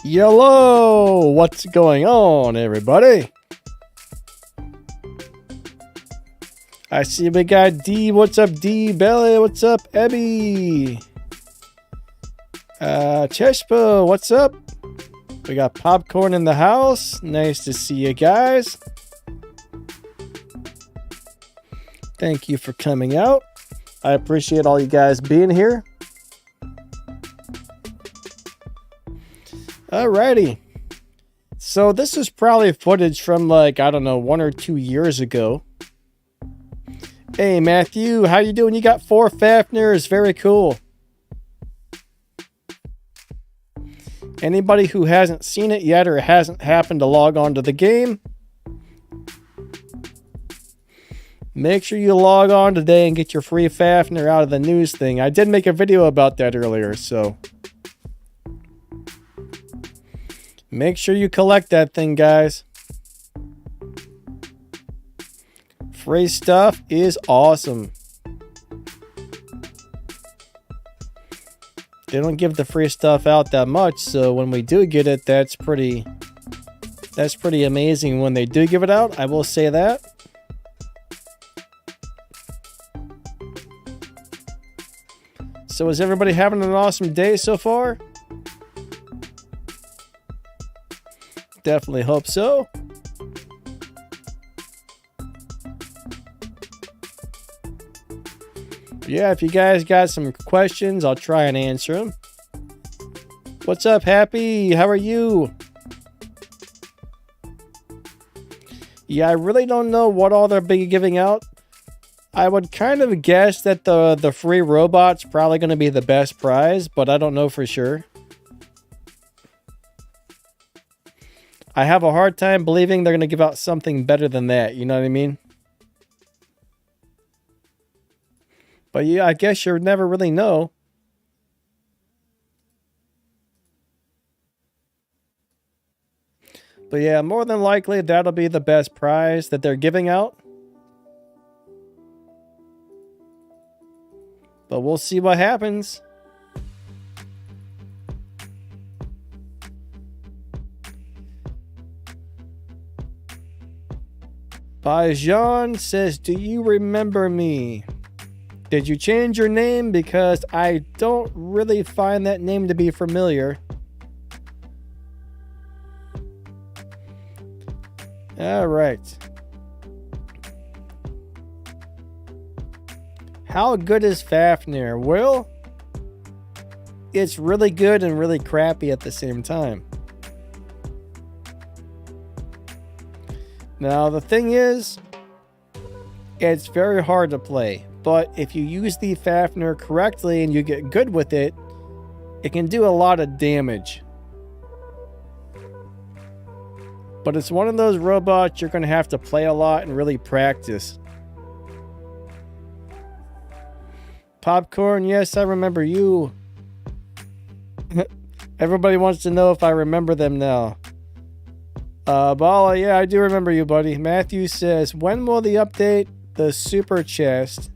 Hello, what's going on, everybody? I see we got D. What's up, D? Belly, what's up, Ebby? Cheshpo, what's up? We got popcorn in the house. Nice to see you guys. Thank you for coming out. I appreciate all you guys being here. Alrighty. So this is probably footage from like, I don't know, 1 or 2 years ago. Hey Matthew, how you doing? You got 4 Fafners. Very cool. Anybody who hasn't seen it yet or hasn't happened to log on to the game, make sure you log on today and get your free Fafner out of the news thing. I did make a video about that earlier, so make sure you collect that thing, guys. Free stuff is awesome. They don't give the free stuff out that much, so when we do get it, that's pretty amazing when they do give it out. I will say that. So is everybody having an awesome day so far? Definitely hope so. Yeah, if you guys got some questions, I'll try and answer them. What's up, Happy? How are you? Yeah, I really don't know what all they're giving out. I would kind of guess that the free robot's probably going to be the best prize, but I don't know for sure. I have a hard time believing they're going to give out something better than that, you know what I mean? But yeah, I guess you'll never really know. But yeah, more than likely that'll be the best prize that they're giving out. But we'll see what happens. Bajan says, do you remember me? Did you change your name? Because I don't really find that name to be familiar. All right. How good is Fafnir? Well, it's really good and really crappy at the same time. Now, the thing is, it's very hard to play. But if you use the Fafnir correctly and you get good with it, it can do a lot of damage. But it's one of those robots you're going to have to play a lot and really practice. Popcorn, yes, I remember you. Everybody wants to know if I remember them now. Bala, yeah, I do remember you, buddy. Matthew says, when will the update the super chest?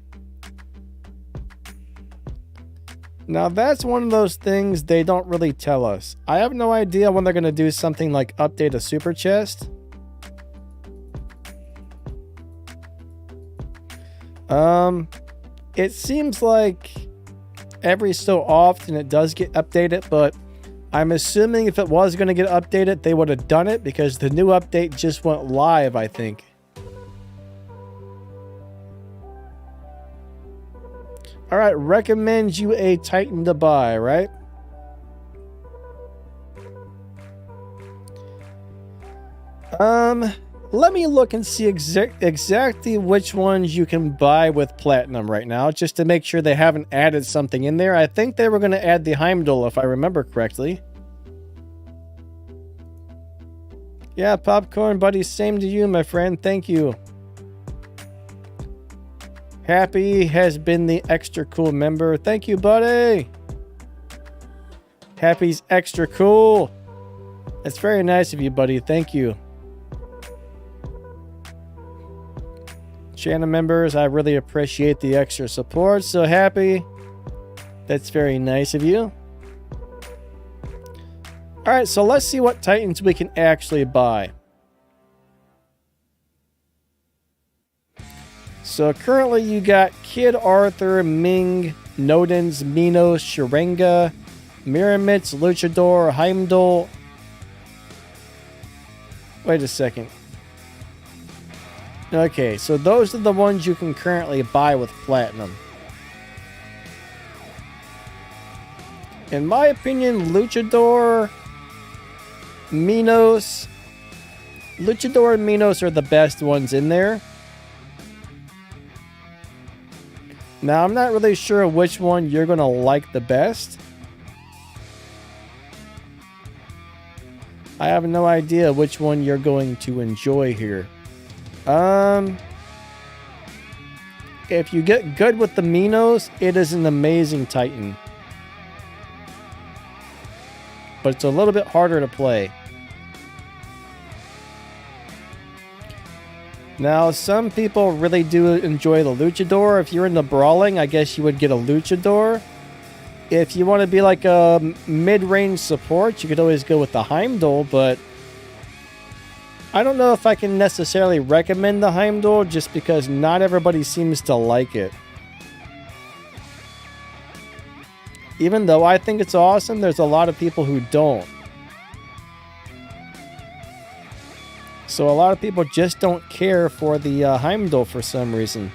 Now, that's one of those things they don't really tell us. I have no idea when they're going to do something like update a super chest. It seems like every so often it does get updated, but I'm assuming if it was going to get updated, they would have done it because the new update just went live, I think. All right, recommend you a Titan to buy, right? Let me look and see exactly which ones you can buy with Platinum right now, just to make sure they haven't added something in there. I think they were going to add the Heimdall, if I remember correctly. Yeah, Popcorn buddy, same to you, my friend. Thank you. Happy has been the extra cool member. Thank you, buddy. Happy's extra cool. That's very nice of you, buddy. Thank you. Channel members, I really appreciate the extra support. So Happy, that's very nice of you. Alright, so let's see what Titans we can actually buy. So currently you got Kid Arthur, Ming, Nodens, Minos, Sharinga, Miramitz, Luchador, Heimdall. Wait a second. Okay, so those are the ones you can currently buy with Platinum. In my opinion, Luchador, Minos. Luchador and Minos are the best ones in there. Now, I'm not really sure which one you're going to like the best. I have no idea which one you're going to enjoy here. If you get good with the Minos, it is an amazing Titan. But it's a little bit harder to play. Now, some people really do enjoy the Luchador. If you're into brawling, I guess you would get a Luchador. If you want to be like a mid-range support, you could always go with the Heimdall, but I don't know if I can necessarily recommend the Heimdall just because not everybody seems to like it. Even though I think it's awesome, there's a lot of people who don't. So a lot of people just don't care for the Heimdall for some reason.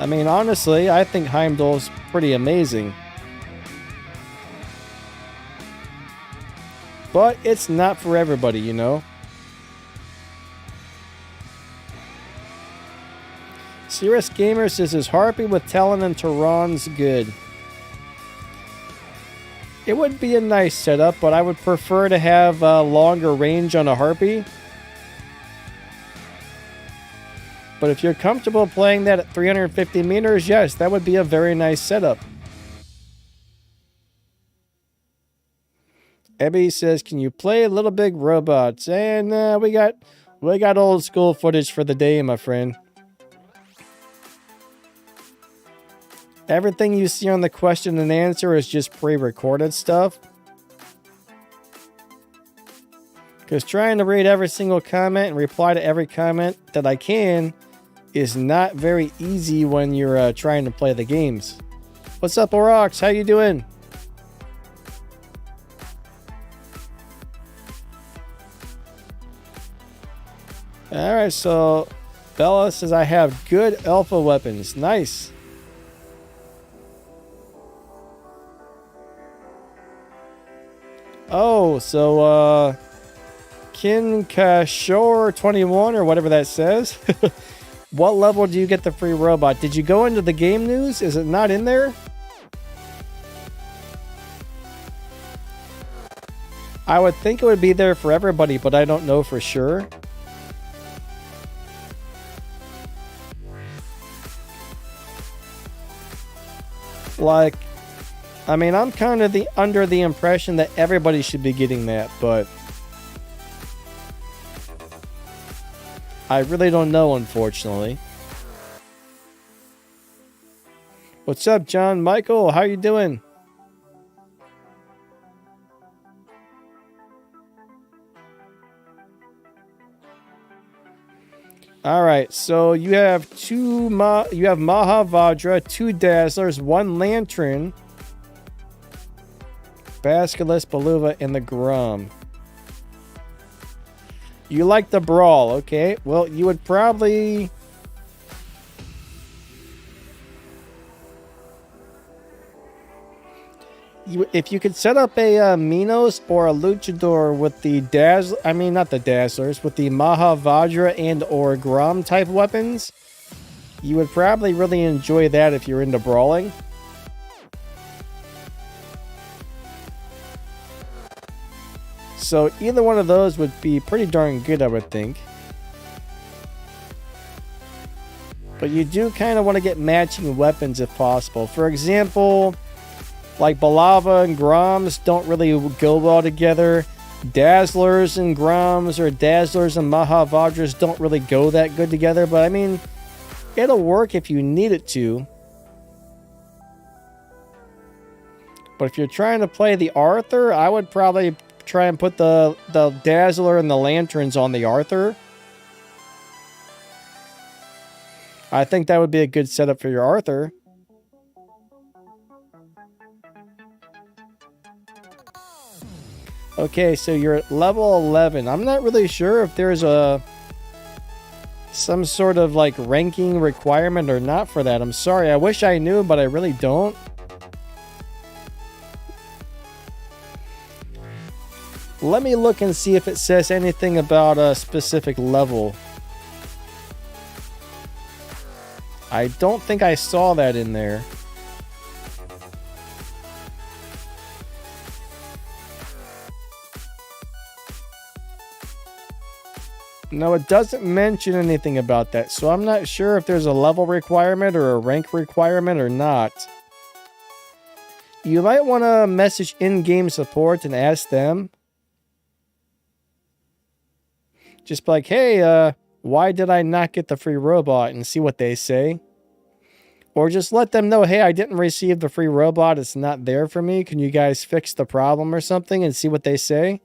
I mean, honestly, I think Heimdall's pretty amazing. But it's not for everybody, you know? Serious Gamer says, is Harpy with Talon and Tehran's good? It would be a nice setup, but I would prefer to have longer range on a Harpy. But if you're comfortable playing that at 350 meters, yes, that would be a very nice setup. Ebby says, can you play Little Big Robots? And we got old school footage for the day, my friend. Everything you see on the question and answer is just pre-recorded stuff. Because trying to read every single comment and reply to every comment that I can is not very easy when you're trying to play the games. What's up, Orox? How you doing? Alright, so Bella says I have good alpha weapons. Nice. Oh, so, Kin Kashor 21 or whatever that says. What level do you get the free robot? Did you go into the game news? Is it not in there? I would think it would be there for everybody, but I don't know for sure. Like, I mean, I'm kind of under the impression that everybody should be getting that, but I really don't know, unfortunately. What's up, John Michael? How you doing? All right, so you have Mahavajra, 2 Dazzlers, 1 Lantern, Basculus, Beluva, and the Grom. You like the Brawl, okay? Well, you would probably... if you could set up a Minos or a Luchador with the not the Dazzlers, with the Mahavajra and or Grom type weapons, you would probably really enjoy that if you're into brawling. So either one of those would be pretty darn good, I would think. But you do kind of want to get matching weapons if possible. For example, like Balava and Groms don't really go well together. Dazzlers and Groms or Dazzlers and Mahavajras don't really go that good together. But I mean, it'll work if you need it to. But if you're trying to play the Arthur, I would probably try and put the Dazzler and the Lanterns on the Arthur. I think that would be a good setup for your Arthur. Okay, so you're at level 11. I'm not really sure if there's some sort of like ranking requirement or not for that. I'm sorry. I wish I knew, but I really don't. Let me look and see if it says anything about a specific level. I don't think I saw that in there. No, it doesn't mention anything about that, so I'm not sure if there's a level requirement or a rank requirement or not. You might want to message in-game support and ask them. Just be like, hey, why did I not get the free robot, and see what they say. Or just let them know, hey, I didn't receive the free robot. It's not there for me. Can you guys fix the problem or something, and see what they say?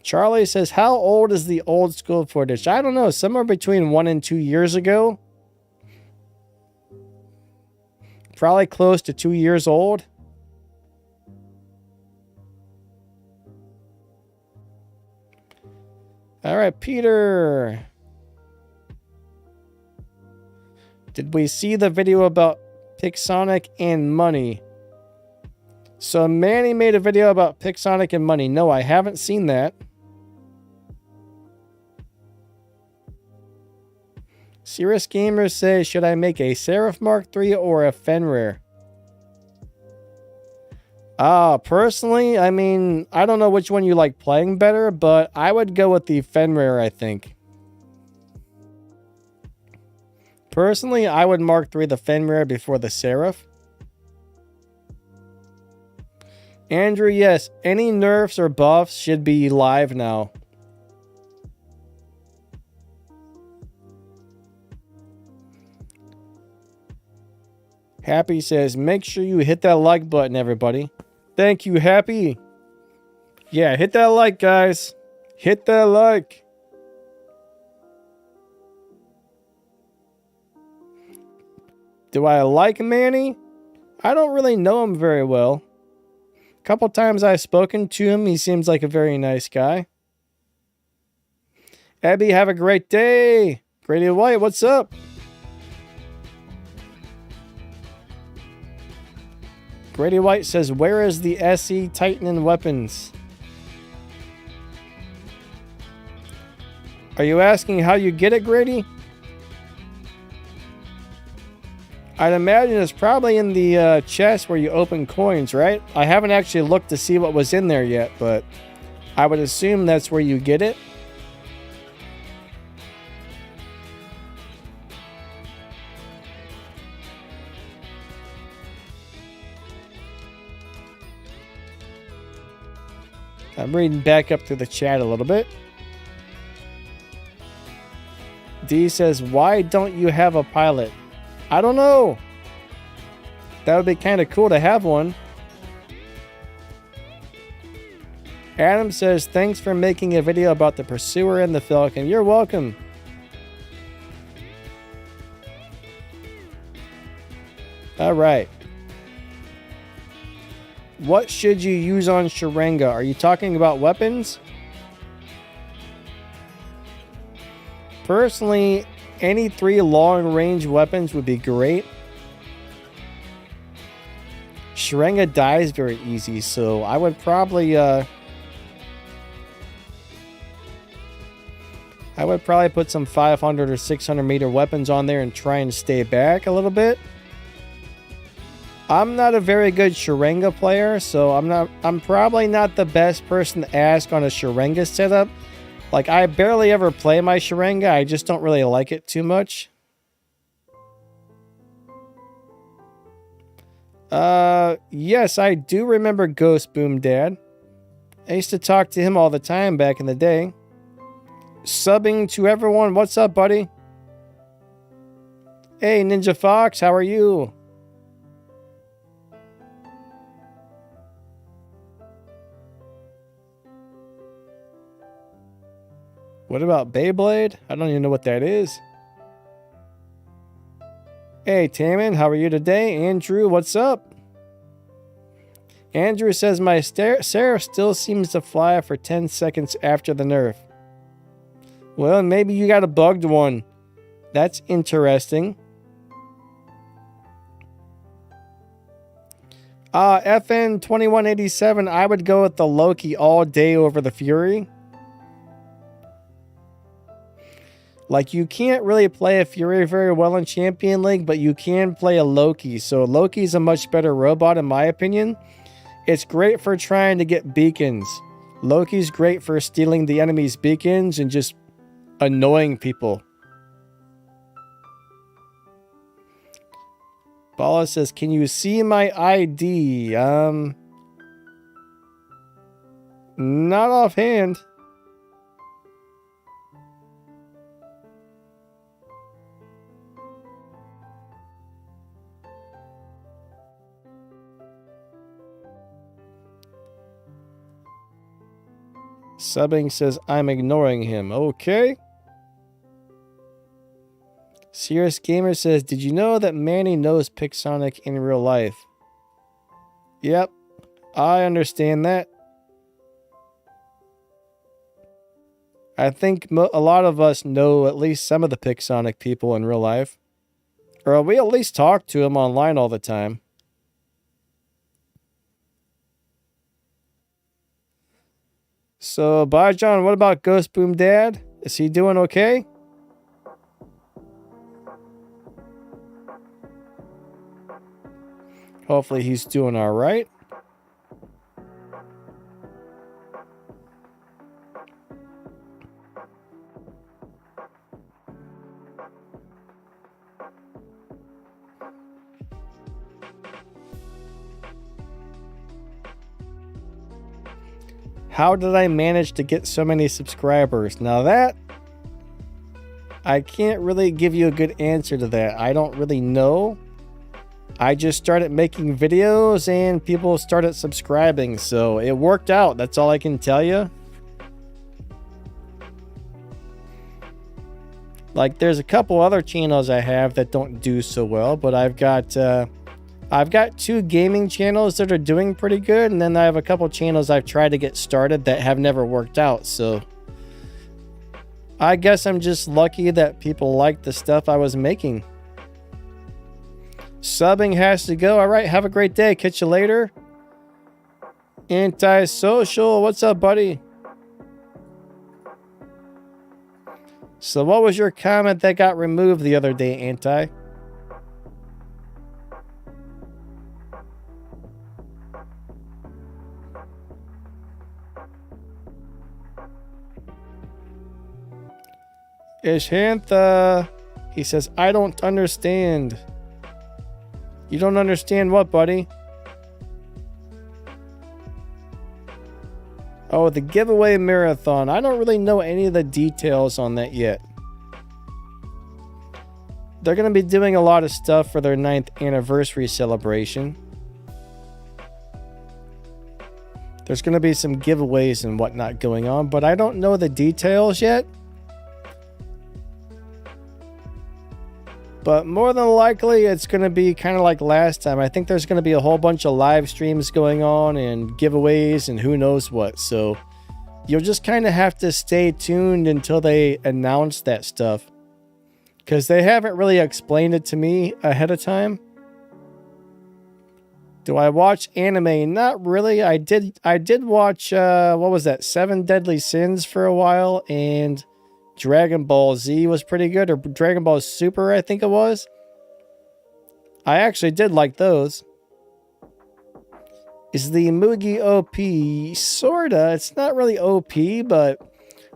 Charlie says, how old is the old school footage? I don't know. Somewhere between 1 and 2 years ago. Probably close to 2 years old. All right, Peter. Did we see the video about Pixonic and money? So Manny made a video about Pixonic and money. No, I haven't seen that. Serious Gamer says, should I make a Seraph Mark III or a Fenrir? Personally, I mean, I don't know which one you like playing better, but I would go with the Fenrir, I think. Personally, I would Mark III the Fenrir before the Seraph. Andrew, yes, any nerfs or buffs should be live now. Happy says, make sure you hit that like button, everybody. Thank you, Happy. Yeah, hit that like, guys. Hit that like. Do I like Manny? I don't really know him very well. A couple times I've spoken to him. He seems like a very nice guy. Abby, have a great day. Grady White, what's up? Grady White says, where is the SE Titan weapons? Are you asking how you get it, Grady? I'd imagine it's probably in the chest where you open coins, right? I haven't actually looked to see what was in there yet, but I would assume that's where you get it. I'm reading back up through the chat a little bit. D says, why don't you have a pilot? I don't know. That would be kind of cool to have one. Adam says, thanks for making a video about the Pursuer and the Falcon. You're welcome. All right. What should you use on Sharenga? Are you talking about weapons? Personally, any 3 long-range weapons would be great. Sharenga dies very easy, so I would probably put some 500 or 600 meter weapons on there and try and stay back a little bit. I'm not a very good Sharenga player, so I'm probably not the best person to ask on a Sharenga setup. Like, I barely ever play my Sharenga. I just don't really like it too much. Yes, I do remember Ghost Boom Dad. I used to talk to him all the time back in the day. Subbing to everyone. What's up, buddy? Hey, Ninja Fox, how are you? What about Beyblade? I don't even know what that is. Hey, Taman, how are you today? Andrew, what's up? Andrew says my Seraph still seems to fly for 10 seconds after the nerf. Well, maybe you got a bugged one. That's interesting. FN 2187, I would go with the Loki all day over the Fury. Like, you can't really play a Fury very well in Champion League, but you can play a Loki. So Loki's a much better robot in my opinion. It's great for trying to get beacons. Loki's great for stealing the enemy's beacons and just annoying people. Bala says, can you see my ID? Not offhand. Subbing says, I'm ignoring him. Okay. Serious Gamer says, did you know that Manny knows Pixonic in real life? Yep. I understand that. I think a lot of us know at least some of the Pixonic people in real life. Or we at least talk to them online all the time. So, bye, John. What about Ghost Boom Dad? Is he doing okay? Hopefully he's doing all right. How did I manage to get so many subscribers? Now that, I can't really give you a good answer to that. I don't really know. I just started making videos and people started subscribing, so it worked out. That's all I can tell you. Like, there's a couple other channels I have that don't do so well, but I've got 2 gaming channels that are doing pretty good, and then I have a couple channels I've tried to get started that have never worked out, so I guess I'm just lucky that people like the stuff I was making. Subbing has to go. All right, have a great day. Catch you later. Antisocial, what's up, buddy? So what was your comment that got removed the other day, Anti? Ishantha, he says, I don't understand. You don't understand what, buddy? Oh, the giveaway marathon. I don't really know any of the details on that yet. They're going to be doing a lot of stuff for their 9th anniversary celebration. There's going to be some giveaways and whatnot going on, but I don't know the details yet. But more than likely, it's going to be kind of like last time. I think there's going to be a whole bunch of live streams going on and giveaways and who knows what. So you'll just kind of have to stay tuned until they announce that stuff. Because they haven't really explained it to me ahead of time. Do I watch anime? Not really. I did watch, what was that? 7 Deadly Sins for a while. And Dragon Ball Z was pretty good, or Dragon Ball Super, I think it was. I actually did like those. Is the Mugi OP? Sorta. It's not really OP, but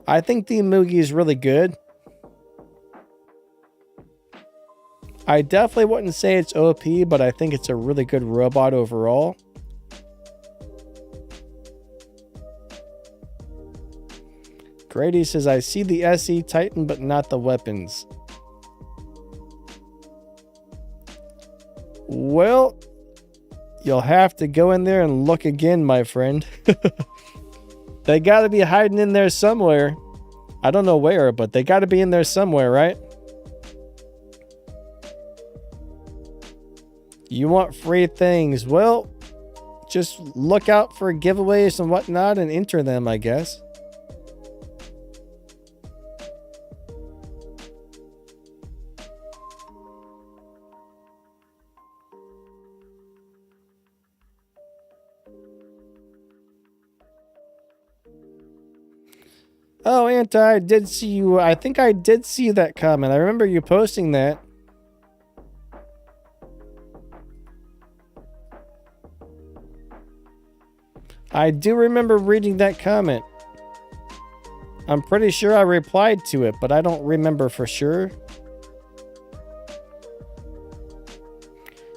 I think the Mugi is really good. I definitely wouldn't say it's OP, but I think it's a really good robot overall. Grady says, I see the SE Titan, but not the weapons. Well, you'll have to go in there and look again, my friend. They gotta be hiding in there somewhere. I don't know where, but they gotta be in there somewhere, right? You want free things. Well, just look out for giveaways and whatnot and enter them, I guess. Oh, Anti, I did see you. I think I did see that comment. I remember you posting that. I do remember reading that comment. I'm pretty sure I replied to it, but I don't remember for sure.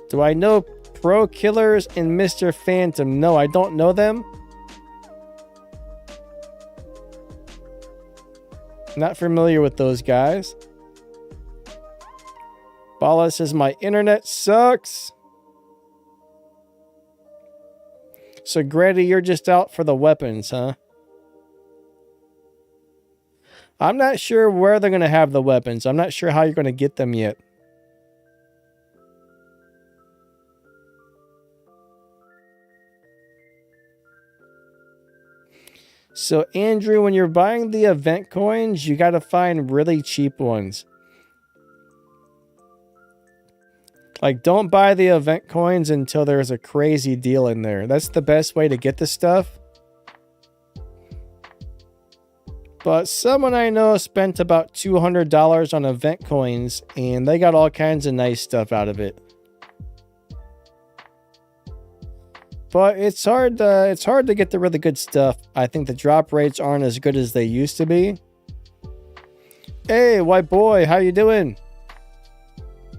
Do I know Pro Killers and Mr. Phantom? No, I don't know them. Not familiar with those guys. Bala says my internet sucks. So Grady, you're just out for the weapons, huh? I'm not sure where they're going to have the weapons. I'm not sure how you're going to get them yet. So Andrew, when you're buying the event coins, you got to find really cheap ones. Like, don't buy the event coins until there's a crazy deal in there. That's the best way to get the stuff. But someone I know spent about $200 on event coins, and they got all kinds of nice stuff out of it. But it's hard to get the really good stuff. I think the drop rates aren't as good as they used to be. Hey, white boy, how you doing?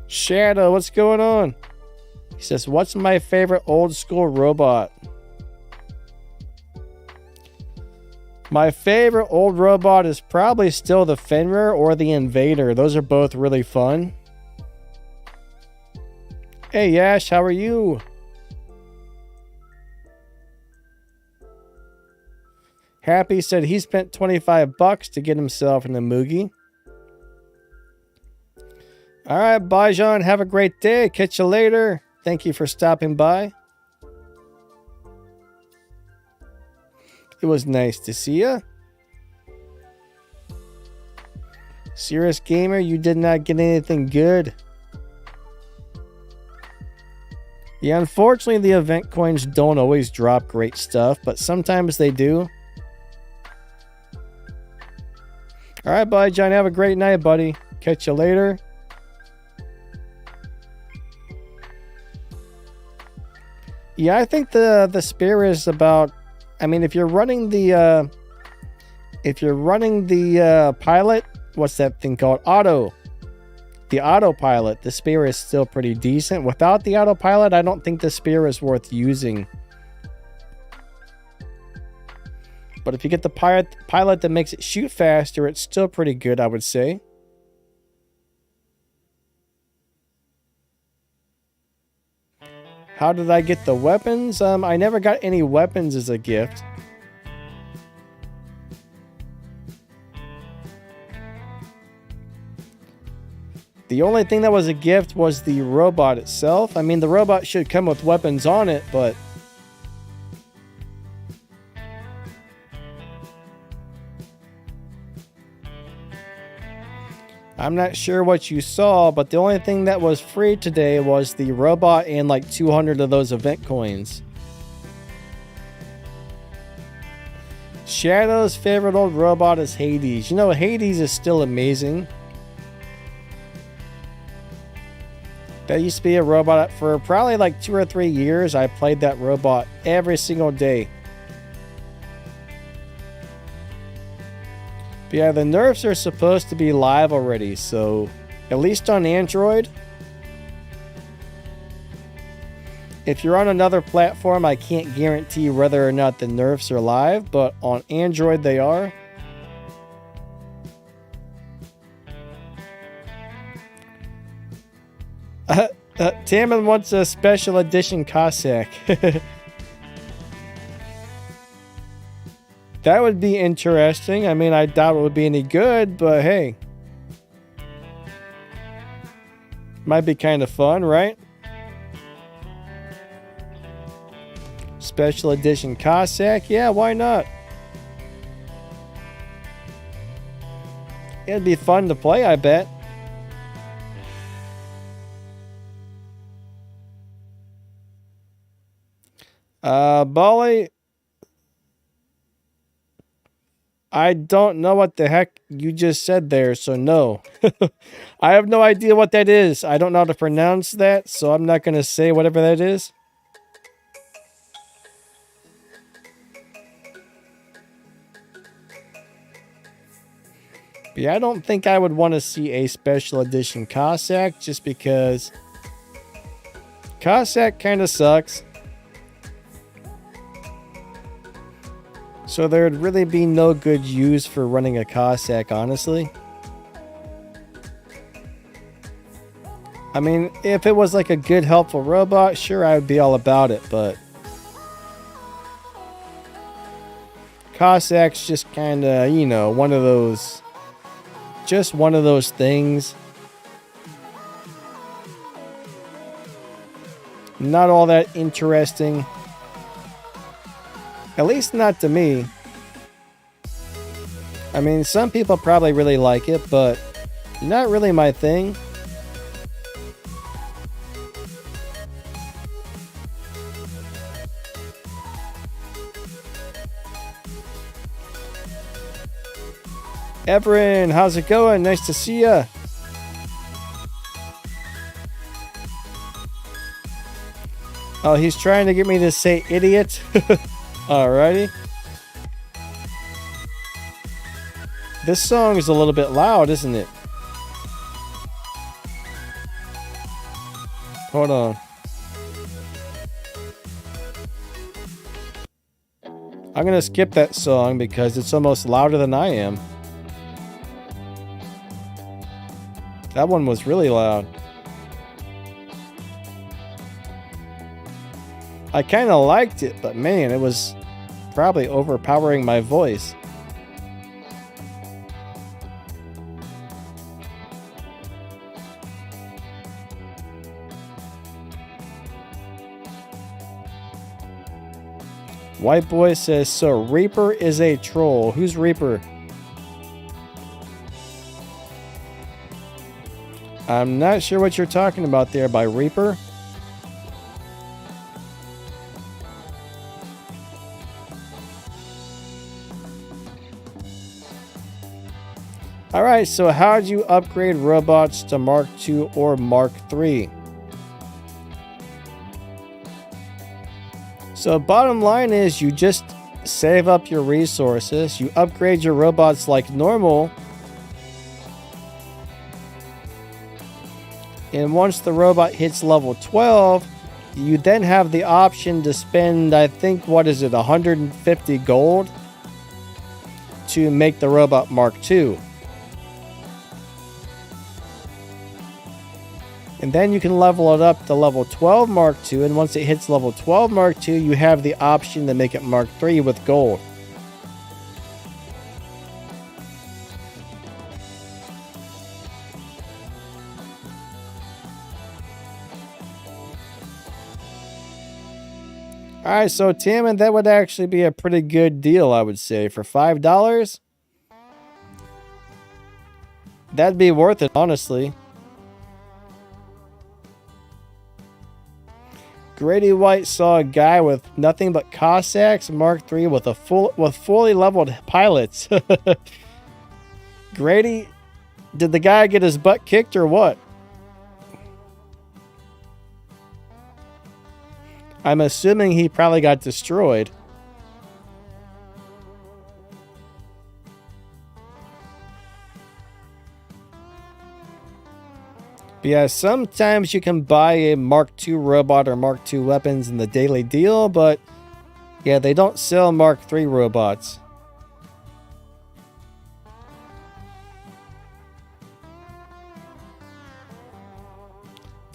Shadow, what's going on? He says, what's my favorite old school robot? My favorite old robot is probably still the Fenrir or the Invader. Those are both really fun. Hey, Yash, how are you? Happy said he spent $25 to get himself an Amugi. All right, Bajan, have a great day. Catch you later. Thank you for stopping by. It was nice to see you. Serious Gamer, you did not get anything good. Yeah, unfortunately, the event coins don't always drop great stuff, but sometimes they do. All right, bye, John. Have a great night, buddy. Catch you later. Yeah, I think the spear is about. I mean, if you're running the pilot, what's that thing called? The autopilot. The spear is still pretty decent. Without the autopilot, I don't think the spear is worth using. But if you get the pilot that makes it shoot faster, it's still pretty good, I would say. How did I get the weapons? I never got any weapons as a gift. The only thing that was a gift was the robot itself. I mean, the robot should come with weapons on it, but... I'm not sure what you saw, but the only thing that was free today was the robot and like 200 of those event coins. Shadow's favorite old robot is Hades. You know, Hades is still amazing. That used to be a robot for probably like 2 or 3 years. I played that robot every single day. But yeah, the nerfs are supposed to be live already, so at least on Android. If you're on another platform, I can't guarantee whether or not the nerfs are live, but on Android they are. Tammin wants a special edition Cossack. That would be interesting. I mean, I doubt it would be any good, but hey. Might be kind of fun, right? Special edition Cossack? Yeah, why not? It'd be fun to play, I bet. Bolly, I don't know what the heck you just said there, so no. I have no idea what that is. I don't know how to pronounce that, so I'm not going to say whatever that is. But yeah, I don't think I would want to see a special edition Cossack just because Cossack kind of sucks. So there'd really be no good use for running a Cossack, honestly. I mean, if it was like a good, helpful robot, sure, I would be all about it, but Cossack's just kind of, you know, one of those things. Not all that interesting. At least not to me. I mean, some people probably really like it, but not really my thing. Everin, how's it going? Nice to see ya. Oh, he's trying to get me to say idiot. Alrighty. This song is a little bit loud, isn't it? Hold on. I'm gonna skip that song because it's almost louder than I am. That one was really loud. I kind of liked it, but man, it was probably overpowering my voice. White Boy says, so Reaper is a troll. Who's Reaper? I'm not sure what you're talking about there by Reaper. Alright, so how do you upgrade robots to Mark II or Mark III? So bottom line is you just save up your resources, you upgrade your robots like normal, and once the robot hits level 12, you then have the option to spend, I think, what is it, 150 gold to make the robot Mark II. And then you can level it up to level 12 Mark II, and once it hits level 12 Mark II, you have the option to make it Mark III with gold. Alright, so Tammin, that would actually be a pretty good deal, I would say. For $5, that'd be worth it, honestly. Grady White saw a guy with nothing but Cossacks Mark III with fully leveled pilots. Grady, did the guy get his butt kicked or what? I'm assuming he probably got destroyed. But yeah, sometimes you can buy a Mark II robot or Mark II weapons in the daily deal, but yeah, they don't sell Mark III robots.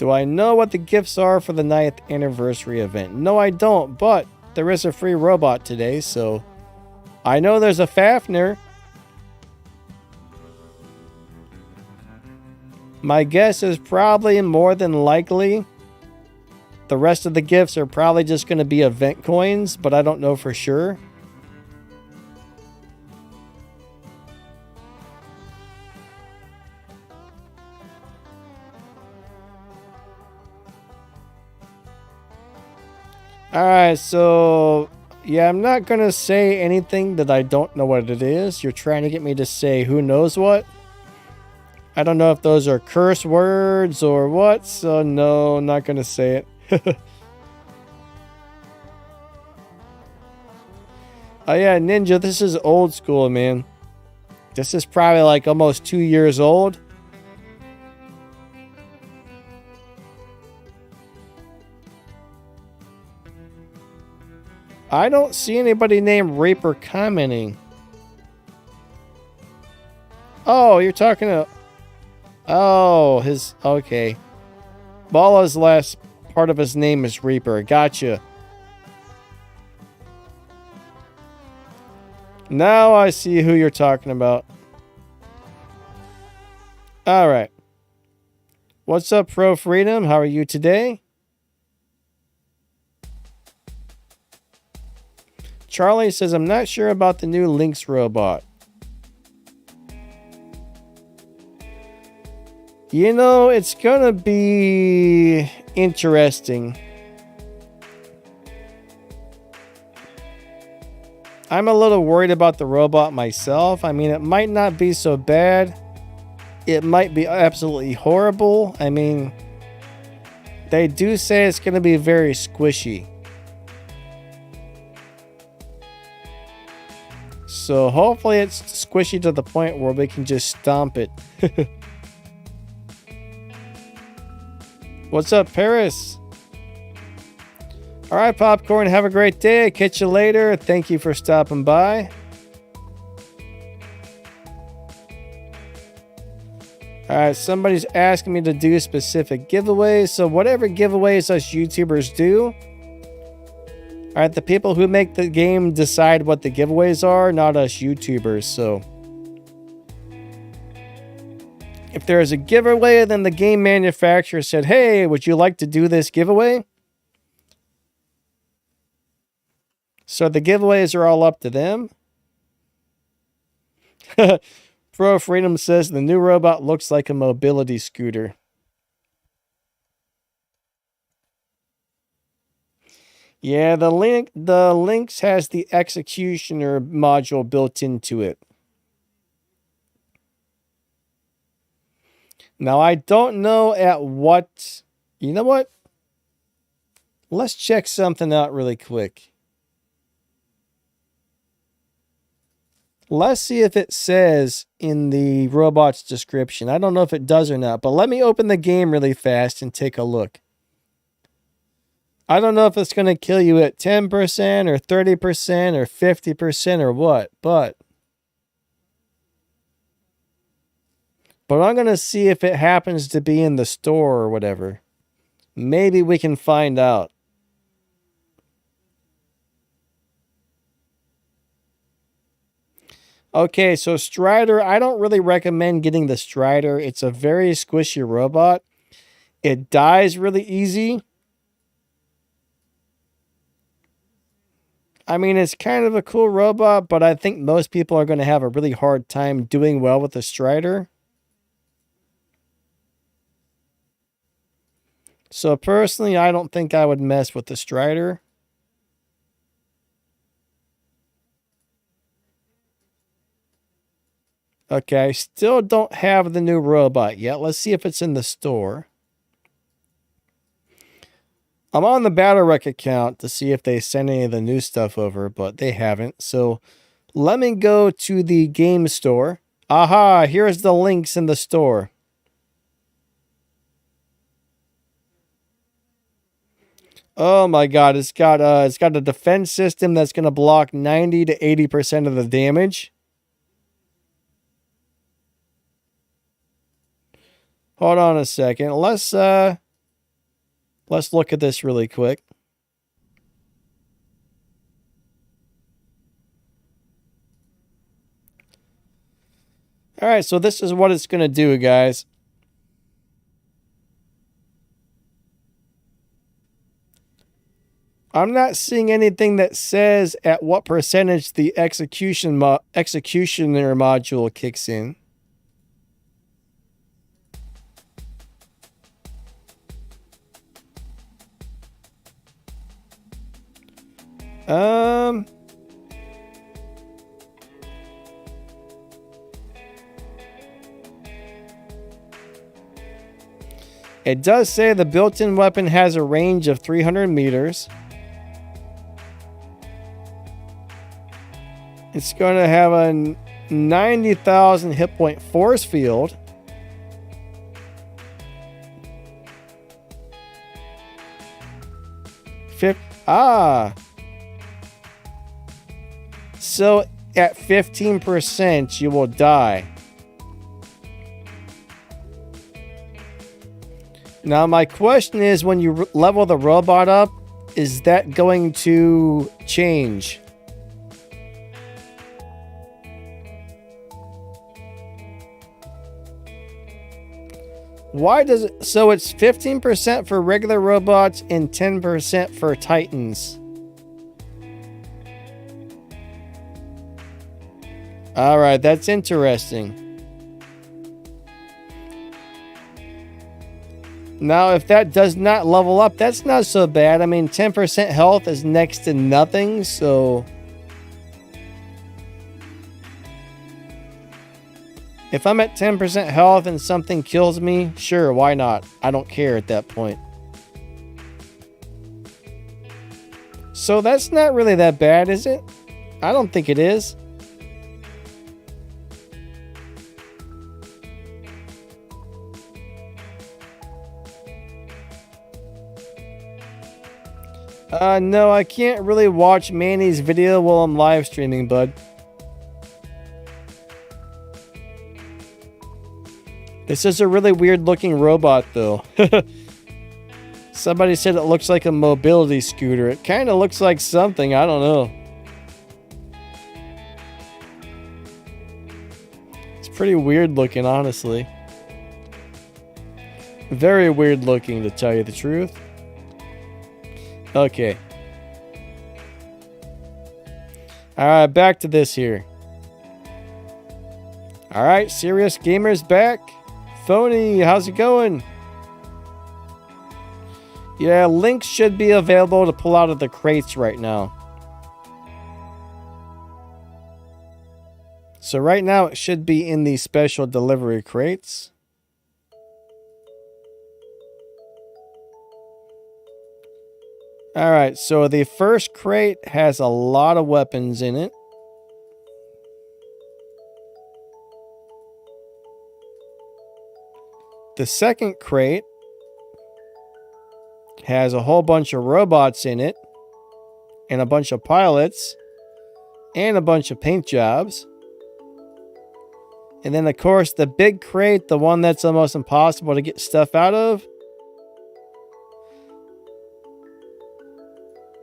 Do I know what the gifts are for the 9th anniversary event? No, I don't, but there is a free robot today, so I know there's a Fafnir. My guess is probably more than likely the rest of the gifts are probably just going to be event coins, but I don't know for sure. Alright, so yeah, I'm not going to say anything that I don't know what it is. You're trying to get me to say who knows what. I don't know if those are curse words or what, so no, I'm not going to say it. Oh yeah, Ninja, this is old school, man. This is probably like almost 2 years old. I don't see anybody named Reaper commenting. Oh, you're talking to... Oh, his... Okay. Bala's last part of his name is Reaper. Gotcha. Now I see who you're talking about. Alright. What's up, Pro Freedom? How are you today? Charlie says, I'm not sure about the new Lynx robot. You know, it's gonna be interesting. I'm a little worried about the robot myself. I mean, it might not be so bad. It might be absolutely horrible. I mean, they do say it's gonna be very squishy. So hopefully it's squishy to the point where we can just stomp it. What's up, Paris? Alright, Popcorn, have a great day. Catch you later. Thank you for stopping by. Alright, somebody's asking me to do specific giveaways. So whatever giveaways us YouTubers do. Alright, the people who make the game decide what the giveaways are, not us YouTubers, so... If there's a giveaway, then the game manufacturer said, hey, would you like to do this giveaway? So the giveaways are all up to them. Pro Freedom says the new robot looks like a mobility scooter. Yeah, the Lynx has the Executioner module built into it. Now, I don't know at what... You know what? Let's check something out really quick. Let's see if it says in the robot's description. I don't know if it does or not, but let me open the game really fast and take a look. I don't know if it's going to kill you at 10% or 30% or 50% or what, but I'm going to see if it happens to be in the store or whatever. Maybe we can find out. Okay, so Strider, I don't really recommend getting the Strider. It's a very squishy robot. It dies really easy. I mean, it's kind of a cool robot, but I think most people are going to have a really hard time doing well with the Strider. So personally, I don't think I would mess with the Strider. Okay, I still don't have the new robot yet. Let's see if it's in the store. I'm on the BattleRec account to see if they send any of the new stuff over, but they haven't. So let me go to the game store. Aha, here's the links in the store. Oh my god, it's got a defense system that's going to block 90 to 80% of the damage. Hold on a second. Let's Let's look at this really quick. All right, so this is what it's going to do, guys. I'm not seeing anything that says at what percentage the executioner module kicks in. It does say the built-in weapon has a range of 300 meters. It's going to have a 90,000 hit point force field. So at 15% you will die. Now my question is, when you level the robot up, is that going to change? Why does it... So it's 15% for regular robots and 10% for Titans. Alright, that's interesting. Now, if that does not level up, that's not so bad. I mean, 10% health is next to nothing, so... If I'm at 10% health and something kills me, sure, why not? I don't care at that point. So that's not really that bad, is it? I don't think it is. No, I can't really watch Manny's video while I'm live streaming, bud. This is a really weird looking robot, though. Somebody said it looks like a mobility scooter. It kind of looks like something, I don't know. It's pretty weird looking, honestly. Very weird looking, to tell you the truth. Okay. Alright, back to this here. Alright, Serious Gamer's back. Phony, how's it going? Yeah, links should be available to pull out of the crates right now. So right now it should be in the special delivery crates. Alright, so the first crate has a lot of weapons in it. The second crate has a whole bunch of robots in it, and a bunch of pilots, and a bunch of paint jobs. And then, of course, the big crate, the one that's almost impossible to get stuff out of,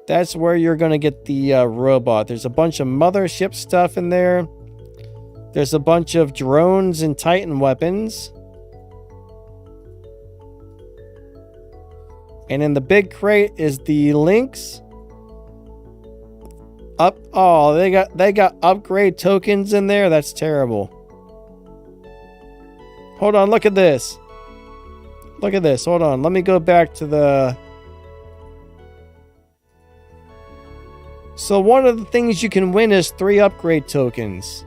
that's where you're going to get the robot. There's a bunch of mothership stuff in there. There's a bunch of drones and Titan weapons. And in the big crate is the links. Oh, they got upgrade tokens in there. That's terrible. Hold on, look at this. Look at this. Hold on. Let me go back to the... So one of the things you can win is 3 upgrade tokens.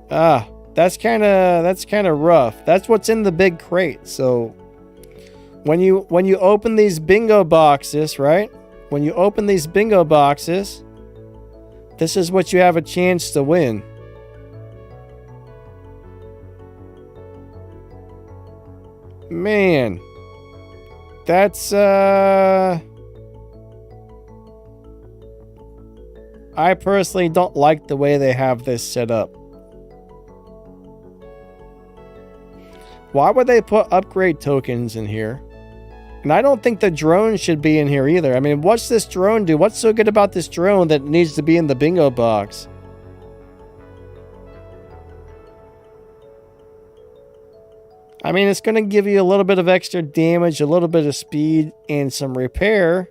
That's kind of rough. That's what's in the big crate. So when you open these bingo boxes, right? When you open these bingo boxes, this is what you have a chance to win. Man, that's I personally don't like the way they have this set up. Why would they put upgrade tokens in here? And I don't think the drone should be in here either. I mean, what's this drone do? What's so good about this drone that needs to be in the bingo box? I mean, it's going to give you a little bit of extra damage, a little bit of speed, and some repair.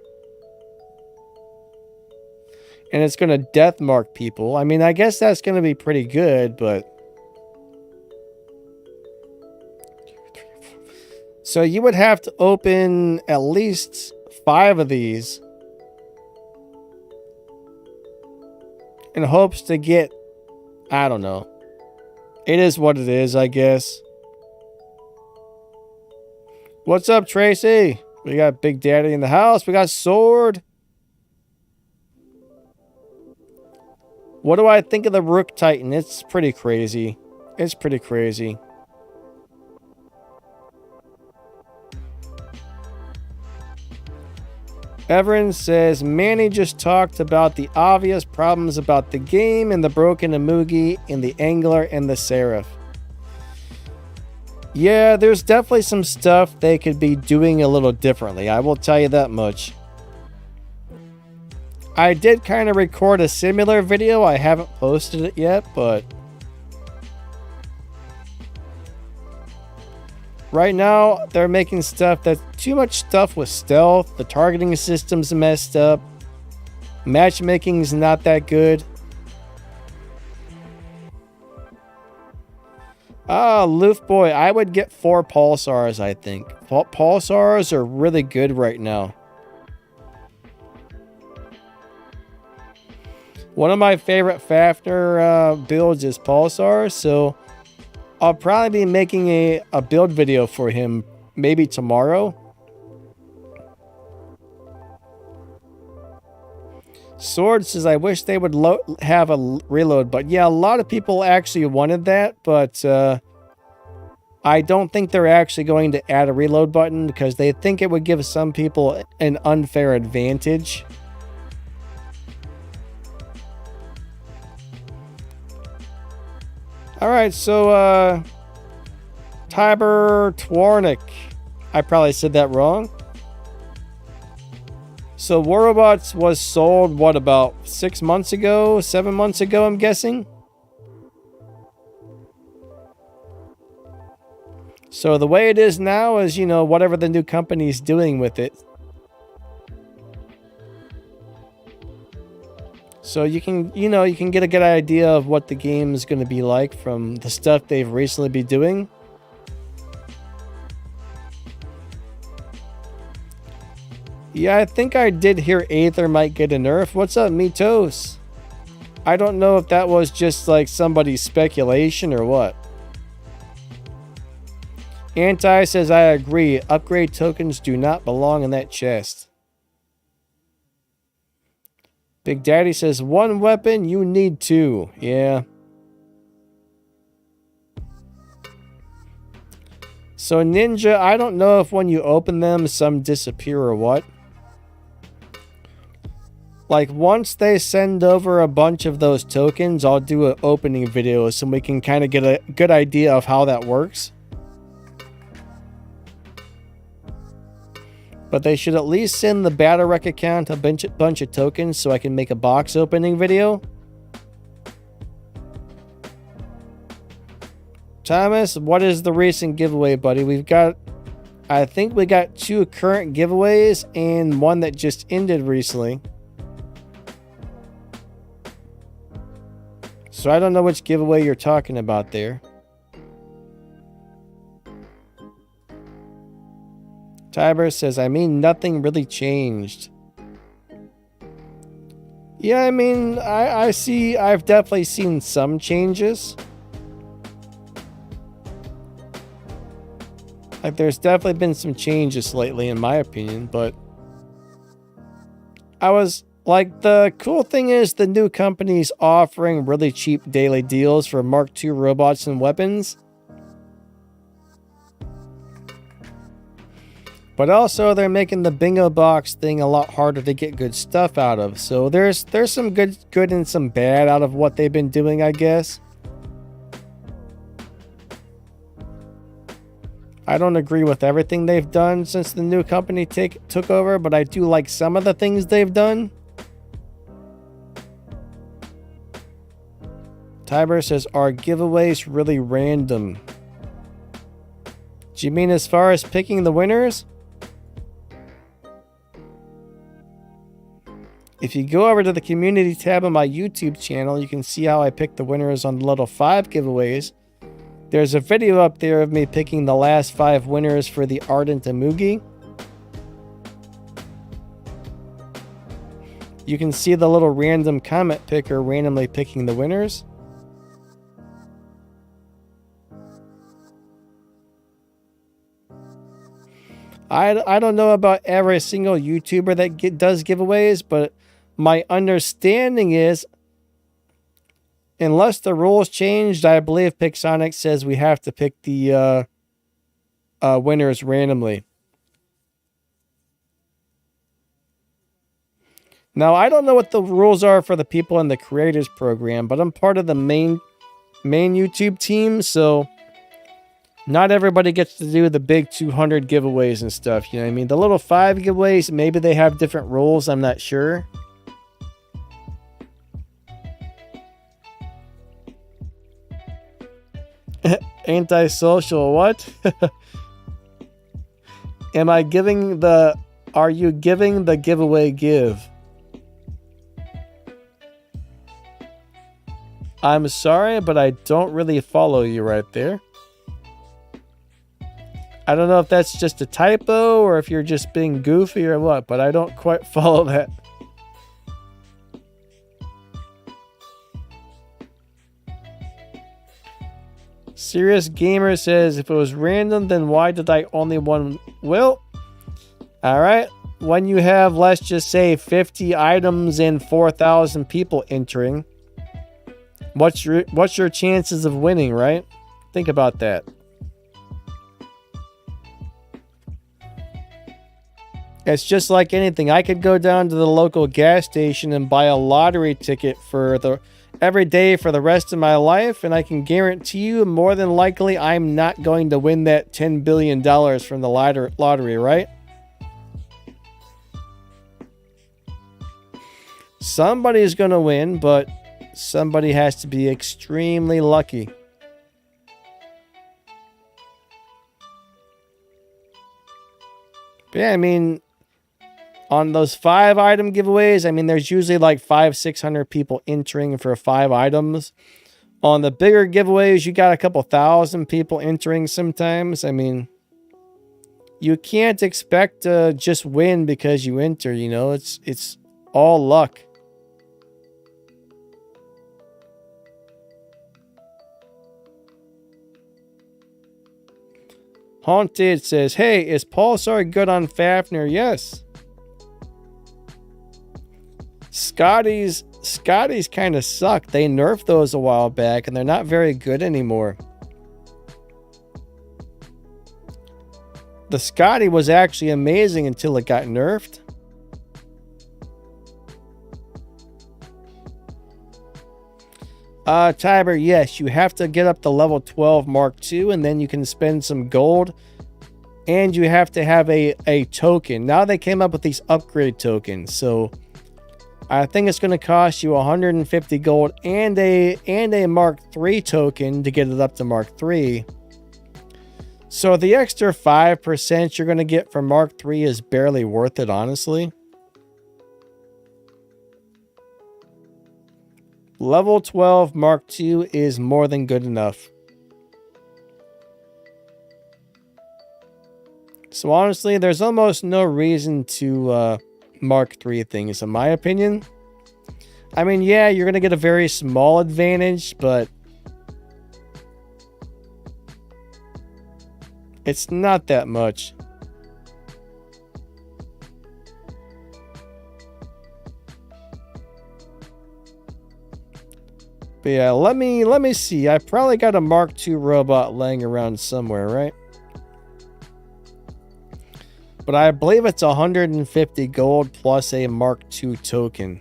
And it's going to death mark people. I mean, I guess that's going to be pretty good, but... So you would have to open at least 5 of these in hopes to get, I don't know. It is what it is, I guess. What's up, Tracy? We got Big Daddy in the house. We got Sword. What do I think of the Rook Titan? It's pretty crazy. It's pretty crazy. Everin says, Manny just talked about the obvious problems about the game and the broken Amugi and the Angler and the Seraph. Yeah, there's definitely some stuff they could be doing a little differently. I will tell you that much. I did kind of record a similar video. I haven't posted it yet, but... Right now, they're making stuff that's too much stuff with stealth. The targeting system's messed up. Matchmaking's not that good. Loof Boy, I would get 4 Pulsars, I think. Pulsars are really good right now. One of my favorite Fafnir builds is Pulsar, so... I'll probably be making a build video for him maybe tomorrow. Sword says, I wish they would have a reload button. Yeah, a lot of people actually wanted that, but I don't think they're actually going to add a reload button because they think it would give some people an unfair advantage. Alright, so, Tiber Twarnik. I probably said that wrong. So, War Robots was sold, what, about 6 months ago? 7 months ago, I'm guessing? So, the way it is now is, you know, whatever the new company's doing with it. So you can, you know, you can get a good idea of what the game is going to be like from the stuff they've recently been doing. Yeah, I think I did hear Aether might get a nerf. What's up, Mitos? I don't know if that was just like somebody's speculation or what. Anti says, I agree. Upgrade tokens do not belong in that chest. Big Daddy says, 1 weapon, you need 2. Yeah. So Ninja, I don't know if when you open them, some disappear or what. Like, once they send over a bunch of those tokens, I'll do an opening video so we can kind of get a good idea of how that works. But they should at least send the Battle Wreck account a bunch of tokens so I can make a box opening video. Thomas, what is the recent giveaway, buddy? We've got, I think we got 2 current giveaways and 1 that just ended recently. So I don't know which giveaway you're talking about there. Tiber says, I mean, nothing really changed. Yeah, I mean, I've definitely seen some changes. Like, there's definitely been some changes lately, in my opinion, but like, the cool thing is the new company's offering really cheap daily deals for Mark II robots and weapons. But also, they're making the bingo box thing a lot harder to get good stuff out of. So there's some good and some bad out of what they've been doing, I guess. I don't agree with everything they've done since the new company took over, but I do like some of the things they've done. Tiber says, are giveaways really random? Do you mean as far as picking the winners? If you go over to the community tab on my YouTube channel, you can see how I pick the winners on the Level 5 giveaways. There's a video up there of me picking the last 5 winners for the Ardent Amugi. You can see the little random comment picker randomly picking the winners. I don't know about every single YouTuber that does giveaways, but my understanding is, unless the rules changed, I believe Pixonic says we have to pick the winners randomly. Now, I don't know what the rules are for the people in the creators program, but I'm part of the main YouTube team, so not everybody gets to do the big 200 giveaways and stuff, you know what I mean? The little 5 giveaways, maybe they have different rules, I'm not sure. Antisocial, what? Are you giving the giveaway give? I'm sorry, but I don't really follow you right there. I don't know if that's just a typo or if you're just being goofy or what, but I don't quite follow that. Serious Gamer says, if it was random, then why did I only one? Well, all right. When you have, let's just say, 50 items and 4,000 people entering, what's your chances of winning, right? Think about that. It's just like anything. I could go down to the local gas station and buy a lottery ticket for every day for the rest of my life, and I can guarantee you more than likely I'm not going to win that $10 billion from the lottery, right? Somebody's going to win, but somebody has to be extremely lucky. But yeah, I mean, on those 5 item giveaways, I mean, there's usually like 500-600 people entering for 5 items. On the bigger giveaways, you got a couple thousand people entering sometimes. I mean, you can't expect to just win because you enter, you know, it's all luck. Haunted says, hey, is Pulsar good on Fafnir? Yes. Scotty's kind of suck. They nerfed those a while back, and they're not very good anymore. The Scotty was actually amazing until it got nerfed. Tiber, yes, you have to get up to level 12 Mark II, and then you can spend some gold. And you have to have a token. Now they came up with these upgrade tokens, so I think it's going to cost you 150 gold and a Mark III token to get it up to Mark III. So the extra 5% you're going to get from Mark III is barely worth it, honestly. Level 12 Mark II is more than good enough. So honestly, there's almost no reason to Mark III things, in my opinion. I mean, yeah, you're going to get a very small advantage, but it's not that much. But yeah, let me see. I probably got a Mark II robot laying around somewhere, right? But I believe it's 150 gold plus a Mark II token.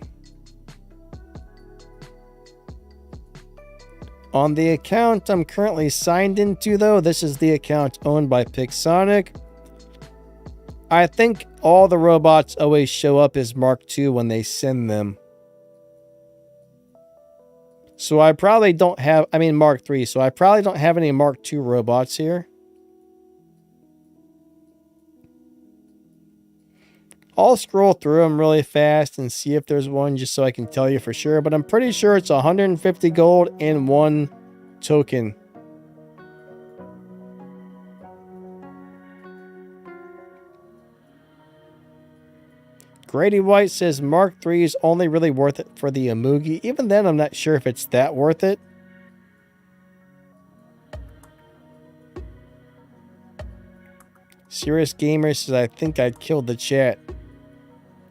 On the account I'm currently signed into, though, this is the account owned by Pixonic. I think all the robots always show up as Mark II when they send them. So I probably don't have, Mark III, so I probably don't have any Mark II robots here. I'll scroll through them really fast and see if there's one just so I can tell you for sure, but I'm pretty sure it's 150 gold and 1 token. Grady White says Mark III is only really worth it for the Amugi. Even then, I'm not sure if it's that worth it. Serious Gamer says, I think I killed the chat.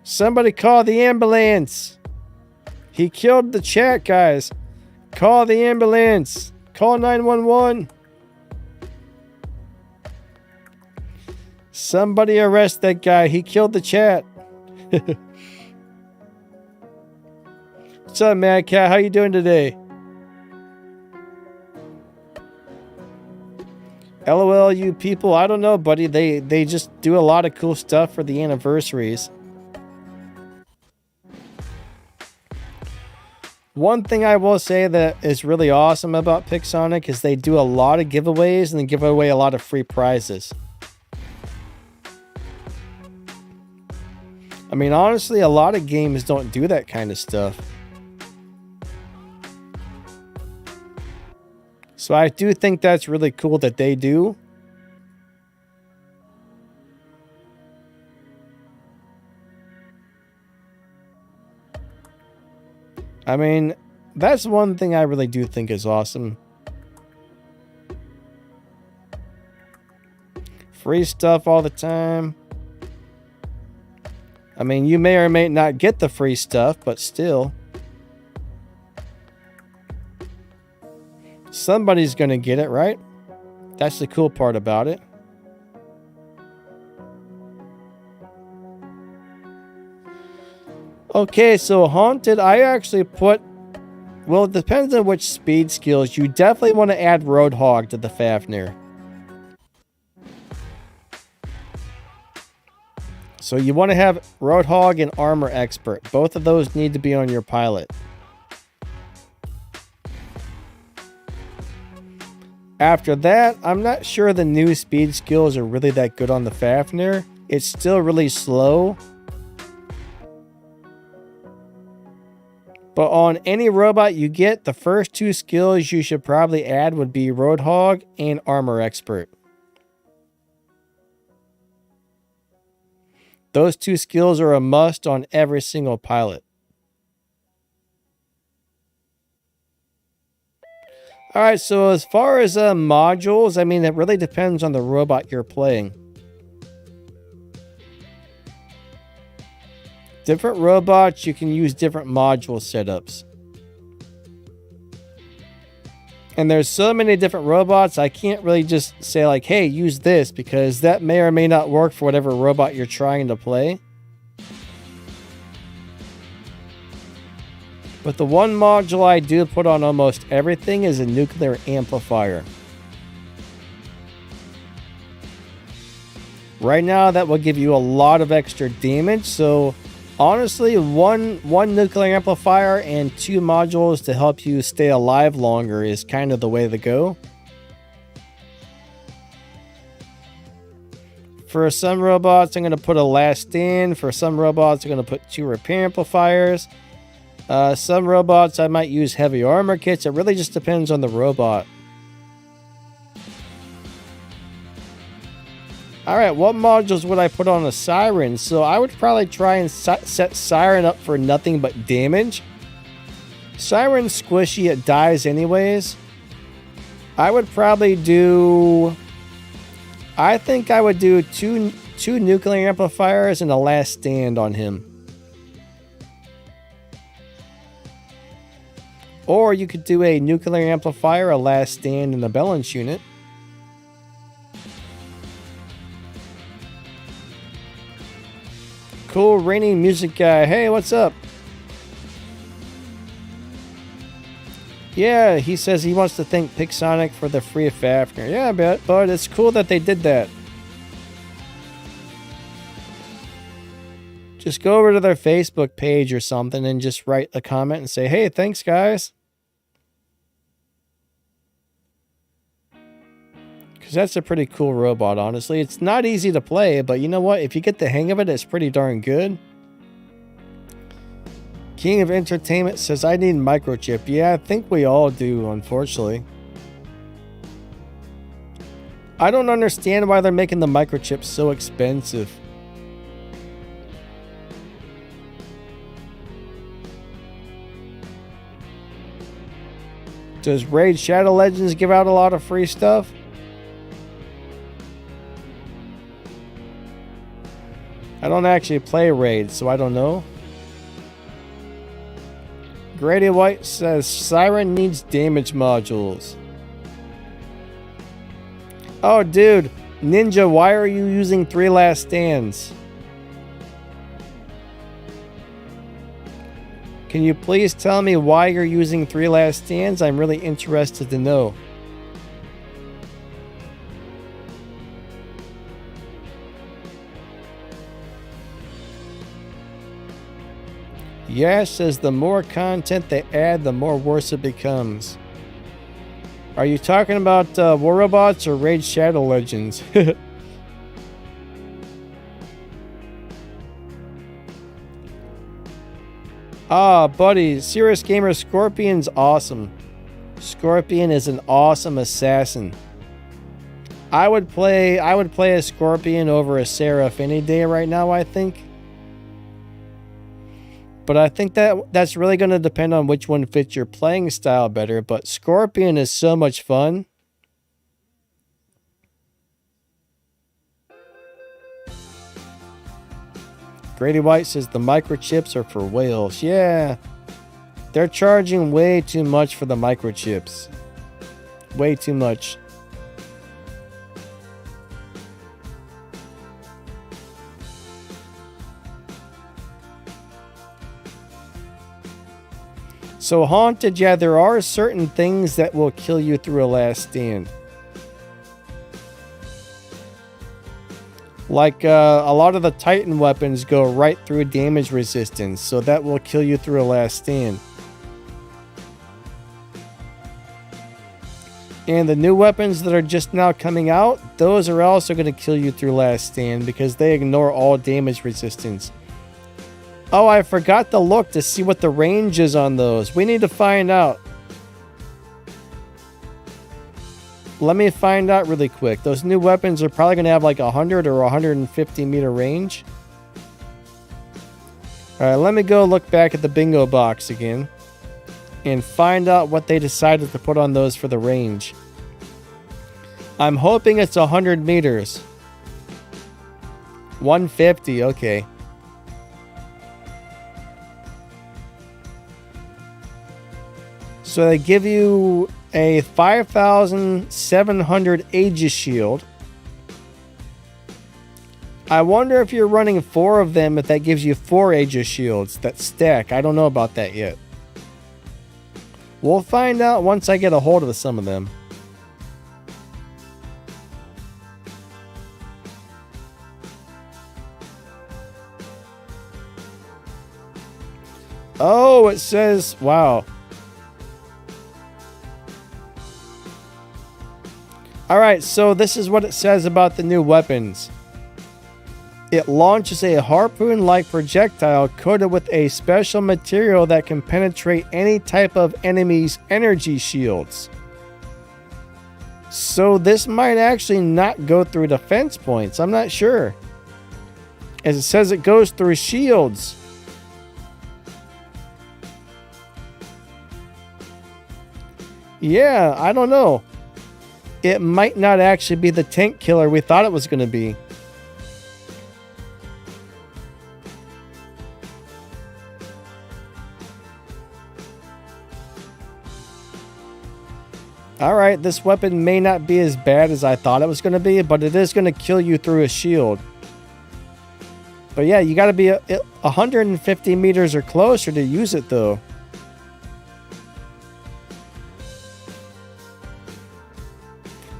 Somebody call the ambulance. He killed the chat, guys. Call the ambulance. Call 911. Somebody arrest that guy. He killed the chat. What's up, Mad Cat? How you doing today? LOL, you people. I don't know, buddy. They just do a lot of cool stuff for the anniversaries. One thing I will say that is really awesome about Pixonic is they do a lot of giveaways and they give away a lot of free prizes. I mean, honestly, a lot of games don't do that kind of stuff. So I do think that's really cool that they do. I mean, that's one thing I really do think is awesome. Free stuff all the time. I mean, you may or may not get the free stuff, but still. Somebody's going to get it, right? That's the cool part about it. Okay, so Haunted, I actually put... Well, it depends on which speed skills. You definitely want to add Roadhog to the Fafnir. So you want to have Roadhog and Armor Expert. Both of those need to be on your pilot. After that, I'm not sure the new speed skills are really that good on the Fafnir. It's still really slow. But on any robot you get, the first 2 skills you should probably add would be Roadhog and Armor Expert. Those 2 skills are a must on every single pilot. Alright, so as far as modules, I mean, it really depends on the robot you're playing. Different robots, you can use different module setups. And there's so many different robots, I can't really just say like, hey, use this, because that may or may not work for whatever robot you're trying to play. But the one module I do put on almost everything is a nuclear amplifier. Right now, that will give you a lot of extra damage, so honestly, one nuclear amplifier and 2 modules to help you stay alive longer is kind of the way to go. For some robots, I'm going to put a last stand. For some robots, I'm going to put 2 repair amplifiers. Some robots, I might use heavy armor kits. It really just depends on the robot. Alright, what modules would I put on a Siren? So I would probably try and set Siren up for nothing but damage. Siren's squishy, it dies anyways. I would probably do... I think I would do two nuclear amplifiers and a last stand on him. Or you could do a nuclear amplifier, a last stand, and a balance unit. Cool rainy music guy. Hey, what's up? Yeah, he says he wants to thank Pixonic for the free Fafnir. Yeah, but it's cool that they did that. Just go over to their Facebook page or something and just write a comment and say, hey, thanks, guys. Because that's a pretty cool robot, honestly. It's not easy to play, but you know what? If you get the hang of it, it's pretty darn good. King of Entertainment says, I need microchip. Yeah, I think we all do, unfortunately. I don't understand why they're making the microchips so expensive. Does Raid Shadow Legends give out a lot of free stuff? I don't actually play Raid, so I don't know. Grady White says Siren needs damage modules. Oh, dude. Ninja, why are you using 3 Last Stands? Can you please tell me why you're using 3 Last Stands? I'm really interested to know. Yash says the more content they add, the more worse it becomes. Are you talking about War Robots or Raid Shadow Legends? Ah, buddy, Serious Gamer Scorpion's awesome. Scorpion is an awesome assassin. I would play a Scorpion over a Seraph any day right now, I think. But I think that's really going to depend on which one fits your playing style better. But Scorpion is so much fun. Grady White says the microchips are for whales. Yeah. They're charging way too much for the microchips. Way too much. So Haunted, yeah, there are certain things that will kill you through a Last Stand. Like a lot of the Titan weapons go right through damage resistance, so that will kill you through a Last Stand. And the new weapons that are just now coming out, those are also going to kill you through Last Stand because they ignore all damage resistance. Oh, I forgot to look to see what the range is on those. We need to find out. Let me find out really quick. Those new weapons are probably going to have like 100 or 150 meter range. Alright, let me go look back at the bingo box again. And find out what they decided to put on those for the range. I'm hoping it's 100 meters. 150, okay. So they give you a 5,700 Aegis shield. I wonder if you're running 4 of them, if that gives you 4 Aegis shields that stack. I don't know about that yet. We'll find out once I get a hold of some of them. Oh, it says, wow. Alright, so this is what it says about the new weapons. It launches a harpoon-like projectile coated with a special material that can penetrate any type of enemy's energy shields. So this might actually not go through defense points. I'm not sure. As it says it goes through shields. Yeah, I don't know. It might not actually be the tank killer we thought it was going to be. Alright, this weapon may not be as bad as I thought it was going to be, but it is going to kill you through a shield. But yeah, you got to be 150 meters or closer to use it though.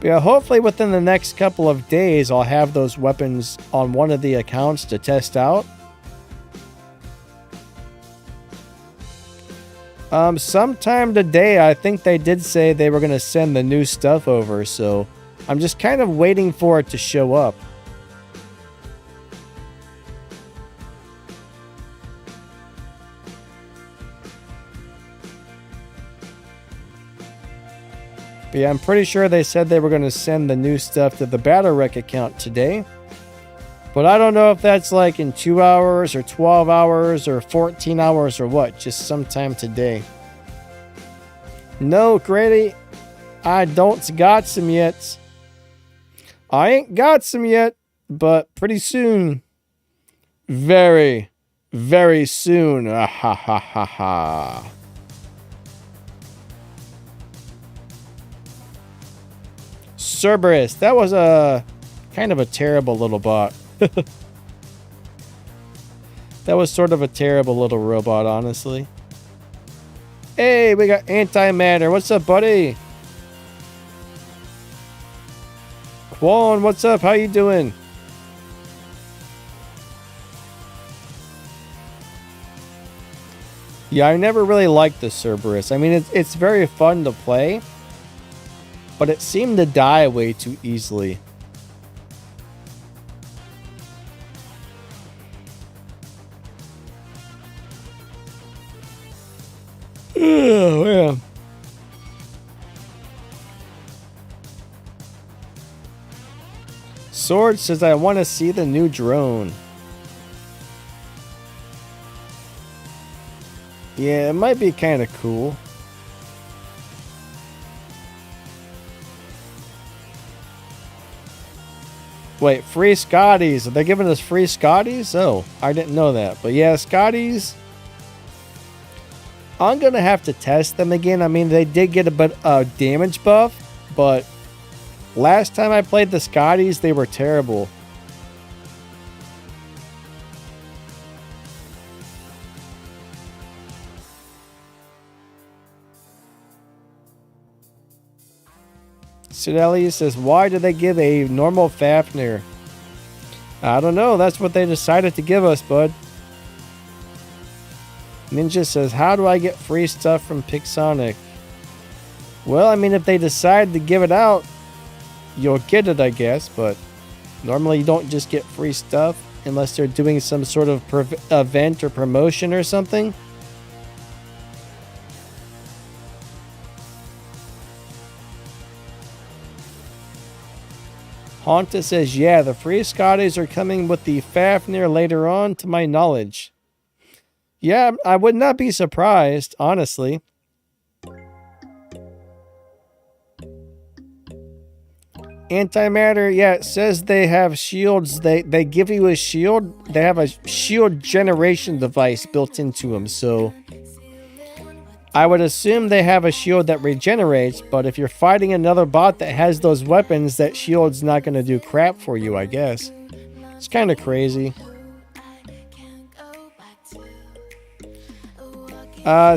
But yeah, hopefully within the next couple of days, I'll have those weapons on one of the accounts to test out. Sometime today, I think they did say they were going to send the new stuff over, so I'm just kind of waiting for it to show up. But yeah, I'm pretty sure they said they were going to send the new stuff to the Battlerec account today. But I don't know if that's like in 2 hours or 12 hours or 14 hours or what. Just sometime today. No, Grady, I don't got some yet. I ain't got some yet, but pretty soon. Very, very soon. Ah, ha, ha, ha, ha. Cerberus, that was a kind of a terrible little bot. That was sort of a terrible little robot, honestly. Hey, we got Antimatter. What's up, buddy? Quan, what's up? How you doing? Yeah, I never really liked the Cerberus. I mean, it's very fun to play, but it seemed to die way too easily. Oh, yeah. Sword says, I want to see the new drone. Yeah, it might be kind of cool. Wait, free Scotties. Are they giving us free Scotties? Oh, I didn't know that. But yeah, Scotties, I'm going to have to test them again. I mean, they did get a bit of damage buff, but last time I played the Scotties, they were terrible. Sideli says, why did they give a normal Fafnir? I don't know. That's what they decided to give us, bud. Ninja says, how do I get free stuff from Pixonic? Well, I mean, if they decide to give it out, you'll get it, I guess. But normally you don't just get free stuff unless they're doing some sort of event or promotion or something. Haunta says, yeah, the free Scotties are coming with the Fafnir later on, to my knowledge. Yeah, I would not be surprised, honestly. Antimatter, yeah, it says they have shields. They give you a shield. They have a shield generation device built into them, so I would assume they have a shield that regenerates, but if you're fighting another bot that has those weapons, that shield's not going to do crap for you, I guess. It's kind of crazy.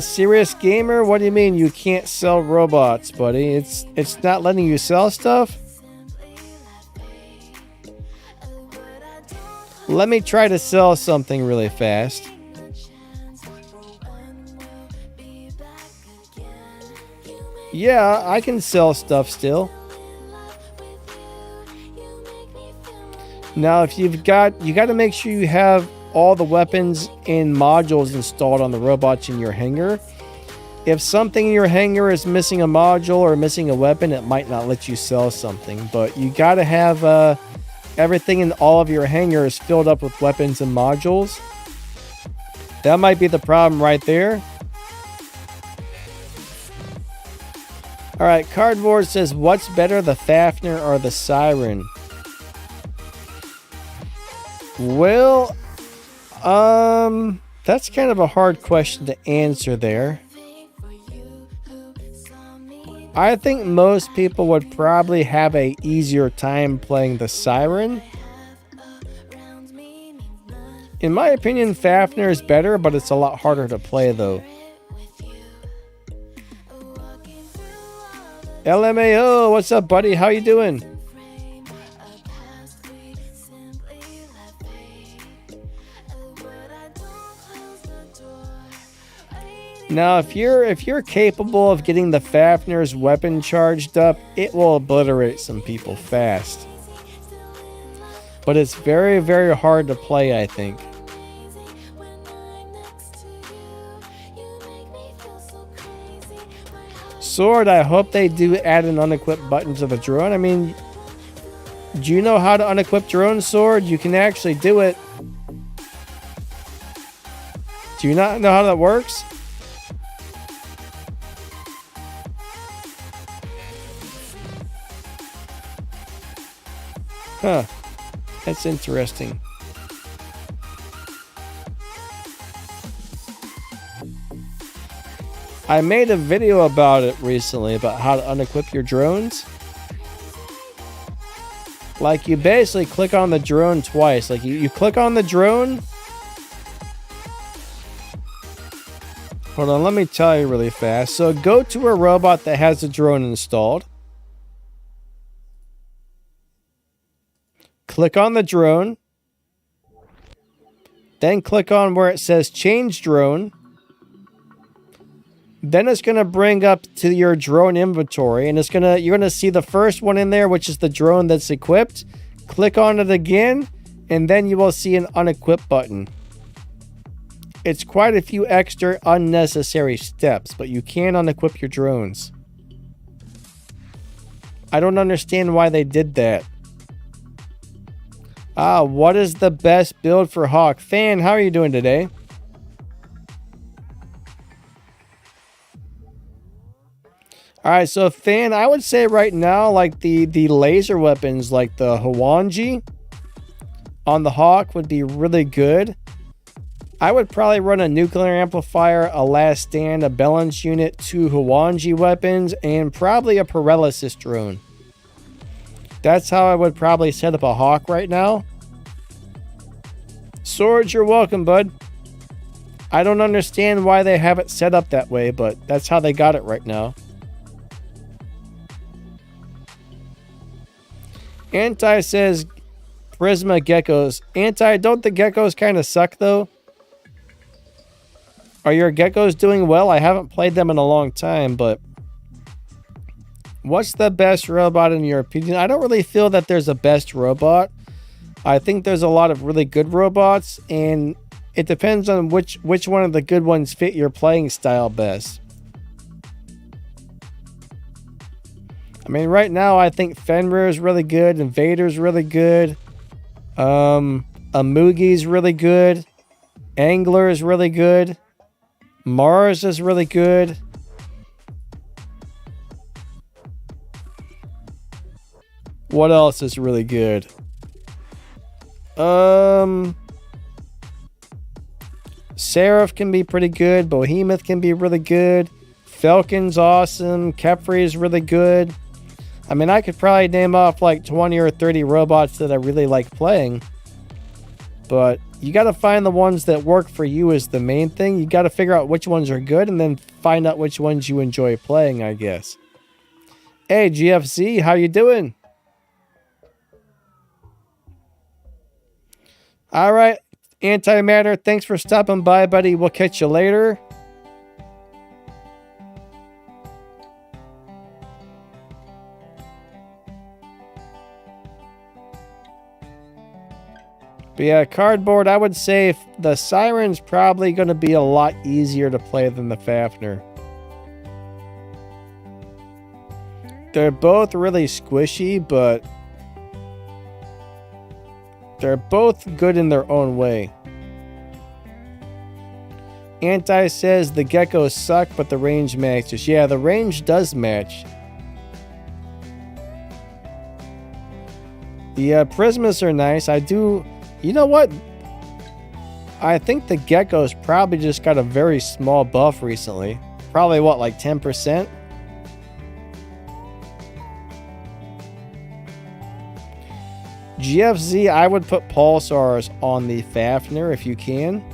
Serious Gamer, what do you mean you can't sell robots, buddy? It's not letting you sell stuff? Let me try to sell something really fast. Yeah, I can sell stuff still. Now, if you got to make sure you have all the weapons and modules installed on the robots in your hangar. If something in your hangar is missing a module or missing a weapon, it might not let you sell something. But you got to have everything in all of your hangars filled up with weapons and modules. That might be the problem right there. Alright, Cardboard says, what's better, the Fafnir or the Siren? Well, that's kind of a hard question to answer there. I think most people would probably have a easier time playing the Siren. In my opinion, Fafnir is better, but it's a lot harder to play though. LMAO, what's up, buddy? How you doing? Now, if you're capable of getting the Fafnir's weapon charged up, it will obliterate some people fast. But it's very, very hard to play, I think. Sword, I hope they do add an unequip button to the drone. I mean, do you know how to unequip drone, Sword? You can actually do it. Do you not know how that works? Huh. That's interesting. I made a video about it recently, about how to unequip your drones. Like, you basically click on the drone twice. Like, you click on the drone. Hold on, let me tell you really fast. So, go to a robot that has a drone installed. Click on the drone. Then click on where it says change drone. Then it's going to bring up to your drone inventory, and you're going to see the first one in there, which is the drone that's equipped. Click on it again, and then you will see an unequip button. It's quite a few extra unnecessary steps, but you can unequip your drones. I don't understand why they did that. What is the best build for Hawk? Fan, how are you doing today? Alright, so Fan, I would say right now, like the laser weapons, like the Hwanji on the Hawk would be really good. I would probably run a nuclear amplifier, a last stand, a balance unit, 2 Hwanji weapons, and probably a paralysis drone. That's how I would probably set up a Hawk right now. Swords, you're welcome, bud. I don't understand why they have it set up that way, but that's how they got it right now. Anti says Prisma geckos. Anti, don't the geckos kind of suck though? Are your geckos doing well? I haven't played them in a long time, but what's the best robot in your opinion? I don't really feel that there's a best robot. I think there's a lot of really good robots, and it depends on which one of the good ones fit your playing style best. I mean, right now, I think Fenrir is really good, Invader's really good, Amugi's really good, Angler is really good, Mars is really good. What else is really good? Seraph can be pretty good, Behemoth can be really good, Falcon's awesome, Kefri is really good. I mean, I could probably name off like 20 or 30 robots that I really like playing. But you got to find the ones that work for you is the main thing. You got to figure out which ones are good and then find out which ones you enjoy playing, I guess. Hey, GFC, how you doing? All right, Antimatter, thanks for stopping by, buddy. We'll catch you later. But yeah, Cardboard, I would say the Siren's probably going to be a lot easier to play than the Fafnir. They're both really squishy, but they're both good in their own way. Anti says the geckos suck, but the range matches. Yeah, the range does match. The Prismas are nice. You know what? I think the geckos probably just got a very small buff recently. Probably what, like 10%? GFZ, I would put pulsars on the Fafnir if you can.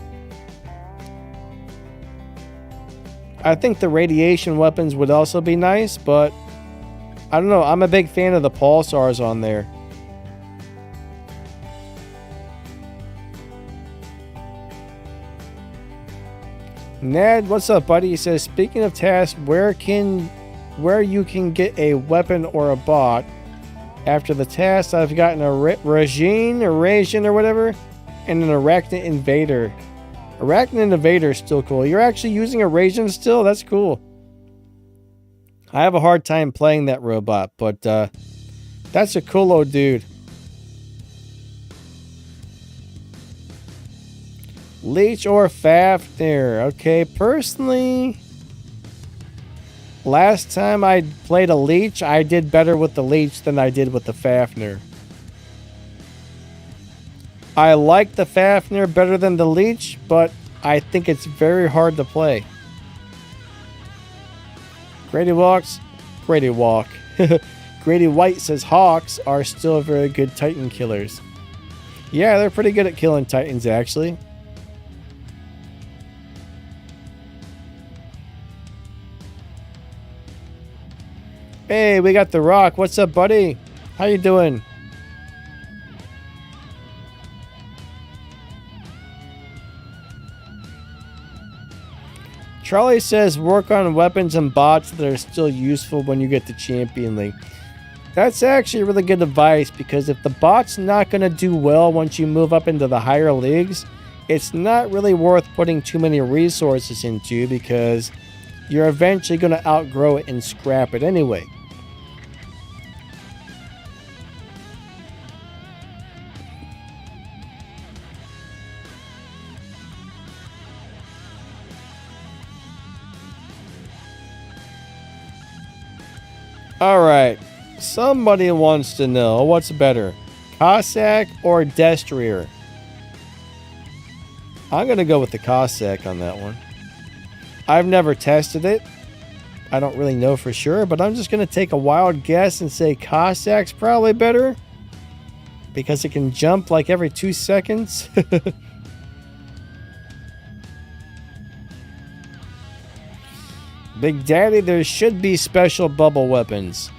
I think the radiation weapons would also be nice, but I don't know. I'm a big fan of the pulsars on there. Ned, what's up, buddy? He says, speaking of tasks, where you can get a weapon or a bot. After the task, I've gotten a Rajin or whatever, and an Arachnid Invader. Arachnid Invader is still cool. You're actually using a Rajin still? That's cool. I have a hard time playing that robot, but that's a cool old dude. Leech or Fafnir? Okay, personally, last time I played a Leech, I did better with the Leech than I did with the Fafnir. I like the Fafnir better than the Leech, but I think it's very hard to play. Grady Walk. Grady White says Hawks are still very good Titan killers. Yeah, they're pretty good at killing Titans, actually. Hey, we got The Rock. What's up, buddy? How you doing? Charlie says work on weapons and bots that are still useful when you get to Champion League. That's actually really good advice, because if the bot's not going to do well once you move up into the higher leagues, it's not really worth putting too many resources into, because you're eventually going to outgrow it and scrap it anyway. Alright, somebody wants to know what's better, Cossack or Destrier? I'm going to go with the Cossack on that one. I've never tested it. I don't really know for sure, but I'm just going to take a wild guess and say Cossack's probably better, because it can jump like every 2 seconds. Big Daddy, there should be special bubble weapons.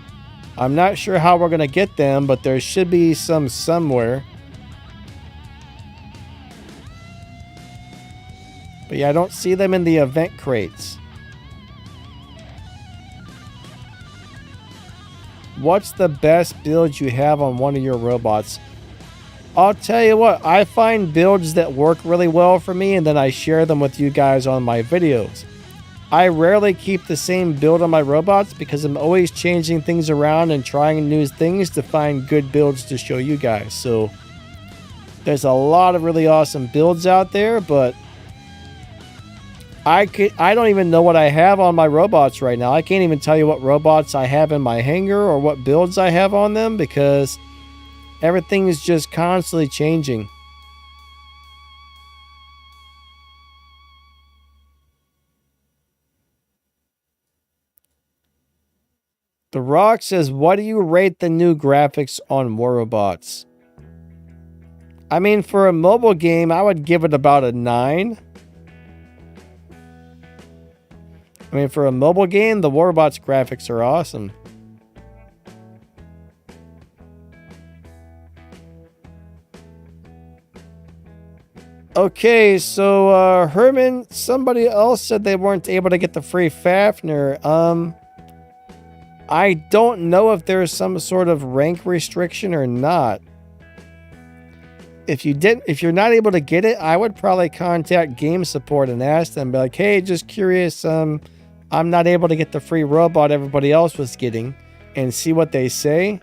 I'm not sure how we're going to get them, but there should be some somewhere. But yeah, I don't see them in the event crates. What's the best build you have on one of your robots? I'll tell you what, I find builds that work really well for me, and then I share them with you guys on my videos. I rarely keep the same build on my robots, because I'm always changing things around and trying new things to find good builds to show you guys. So there's a lot of really awesome builds out there, but I don't even know what I have on my robots right now. I can't even tell you what robots I have in my hangar or what builds I have on them, because everything is just constantly changing. The Rock says, what do you rate the new graphics on War Robots? I mean, for a mobile game, I would give it about a 9. I mean, for a mobile game, the War Robots graphics are awesome. Okay, so Herman, somebody else said they weren't able to get the free Fafnir. I don't know if there's some sort of rank restriction or not. If you're not able to get it, I would probably contact game support and ask them, be like, hey, just curious, I'm not able to get the free robot everybody else was getting, and see what they say.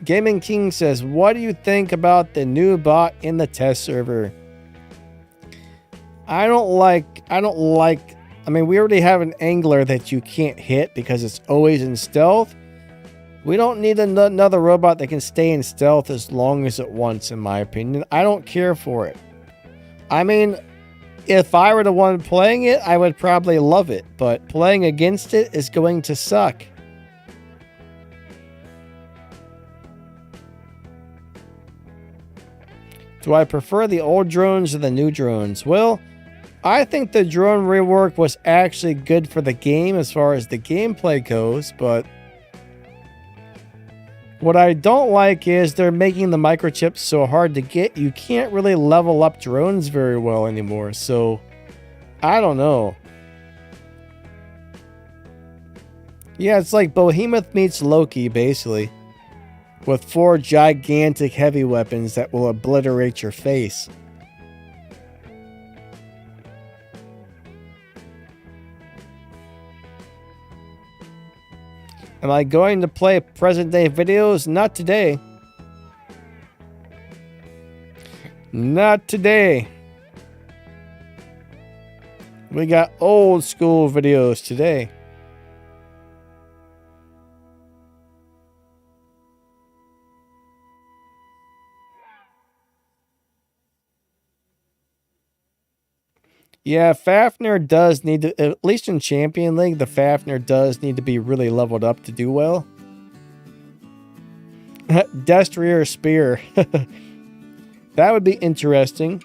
Gaming King says, what do you think about the new bot in the test server? I mean, we already have an angler that you can't hit because it's always in stealth. We don't need another robot that can stay in stealth as long as it wants, in my opinion. I don't care for it. I mean, if I were the one playing it, I would probably love it, but playing against it is going to suck. Do I prefer the old drones or the new drones? Well, I think the drone rework was actually good for the game as far as the gameplay goes, but what I don't like is they're making the microchips so hard to get, you can't really level up drones very well anymore, so I don't know. Yeah, it's like Behemoth meets Loki, basically, with 4 gigantic heavy weapons that will obliterate your face. Am I going to play present day videos? Not today. Not today. We got old school videos today. Yeah, Fafnir does need to, at least in Champion League, the Fafnir does need to be really leveled up to do well. Destrier Spear. That would be interesting.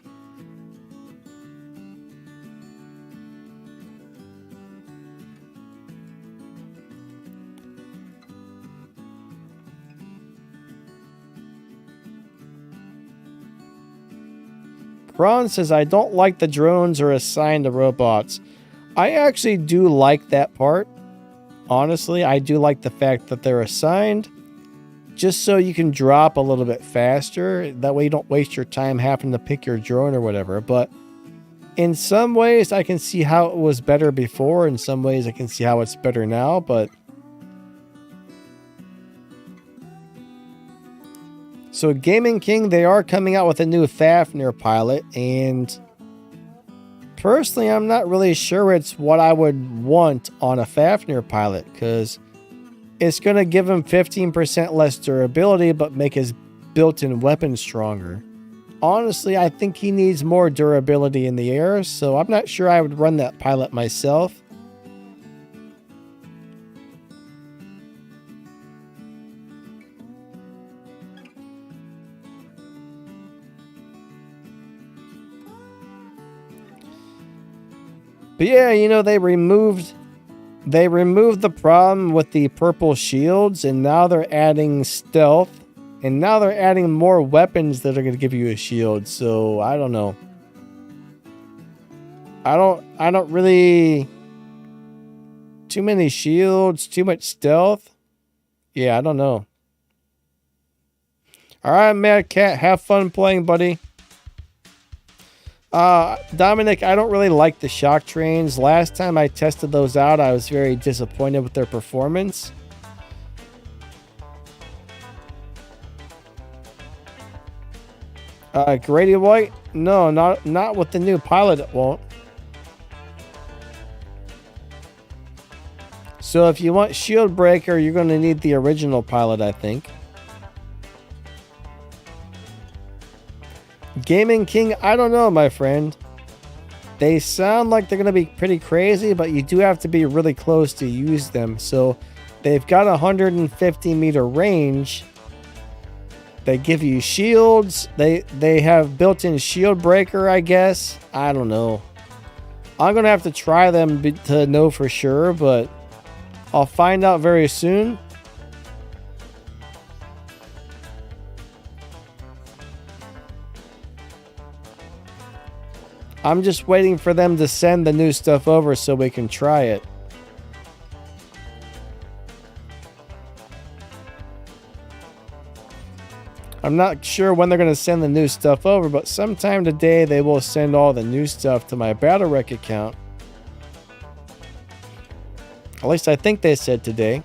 Ron says, I don't like the drones are assigned to robots. I actually do like that part. Honestly, I do like the fact that they're assigned just so you can drop a little bit faster. That way you don't waste your time having to pick your drone or whatever. But in some ways, I can see how it was better before. In some ways, I can see how it's better now. But so Gaming King, they are coming out with a new Fafnir pilot, and personally, I'm not really sure it's what I would want on a Fafnir pilot, because it's going to give him 15% less durability, but make his built-in weapon stronger. Honestly, I think he needs more durability in the air, so I'm not sure I would run that pilot myself. But yeah, you know, they removed the problem with the purple shields, and now they're adding stealth, and now they're adding more weapons that are going to give you a shield. So I don't know. I don't really, too many shields, too much stealth. Yeah, I don't know. All right, Mad Cat, have fun playing, buddy. Dominic, I don't really like the shock trains. Last time I tested those out, I was very disappointed with their performance. Grady White? No, not with the new pilot, it won't. So if you want Shield Breaker, you're going to need the original pilot, I think. Gaming King, I don't know, my friend. They sound like they're going to be pretty crazy, but you do have to be really close to use them. So they've got a 150 meter range. They give you shields. They have built-in shield breaker, I guess. I don't know. I'm going to have to try them to know for sure, but I'll find out very soon. I'm just waiting for them to send the new stuff over so we can try it. I'm not sure when they're going to send the new stuff over, but sometime today they will send all the new stuff to my Battlerec account. At least I think they said today.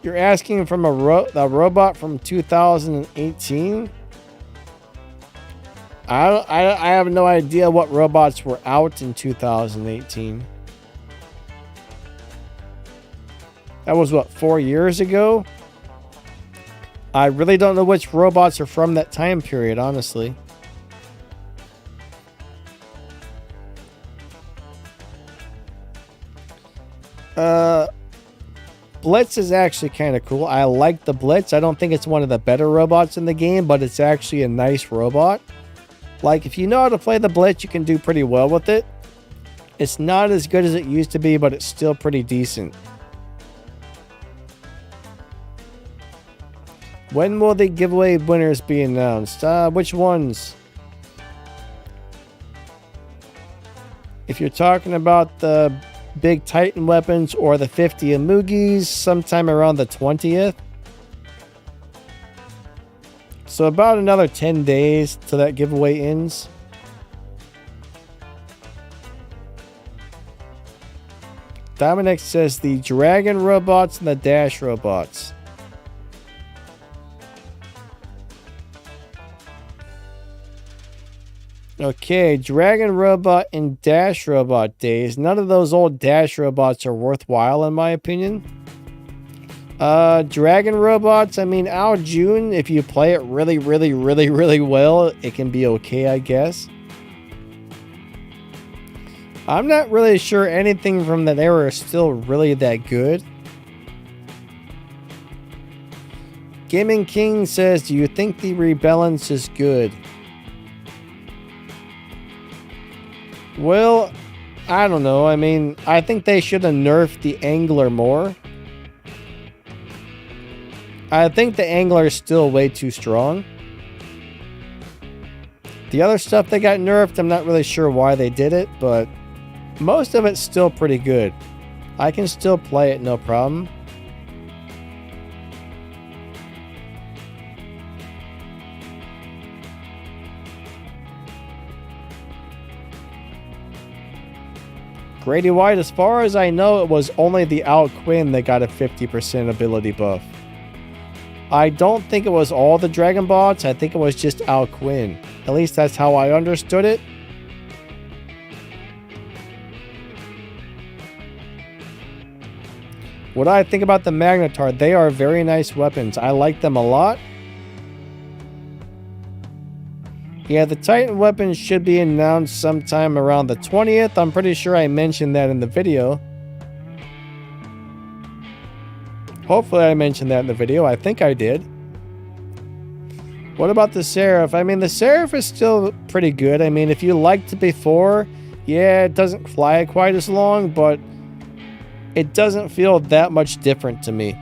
You're asking from a robot from 2018? I have no idea what robots were out in 2018. That was, what, 4 years ago? I really don't know which robots are from that time period, honestly. Blitz is actually kind of cool. I like the Blitz. I don't think it's one of the better robots in the game, but it's actually a nice robot. Like, if you know how to play the Blitz, you can do pretty well with it. It's not as good as it used to be, but it's still pretty decent. When will the giveaway winners be announced? Which ones? If you're talking about the big Titan weapons or the 50 Amugis, sometime around the 20th. So about another 10 days till that giveaway ends. Dominic says the Dragon robots and the Dash robots. Okay, Dragon Robot and Dash Robot days. None of those old Dash robots are worthwhile in my opinion. Dragon robots, I mean, Ao Jun, if you play it really well, it can be okay, I guess. I'm not really sure anything from that era is still really that good. Gaming King says, do you think the rebalance is good? Well, I don't know. I mean, I think they should have nerfed the Angler more. I think the Angler is still way too strong. The other stuff they got nerfed, I'm not really sure why they did it, but most of it's still pretty good. I can still play it, no problem. Grady White, as far as I know, it was only the Al Quinn that got a 50% ability buff. I don't think it was all the Dragon Bots. I think it was just Al Quinn. At least that's how I understood it. What I think about the Magnetar, they are very nice weapons. I like them a lot. Yeah, the Titan weapons should be announced sometime around the 20th. I'm pretty sure I mentioned that in the video. Hopefully I mentioned that in the video. I think I did. What about the Seraph? I mean, the Seraph is still pretty good. I mean, if you liked it before, yeah, it doesn't fly quite as long, but it doesn't feel that much different to me.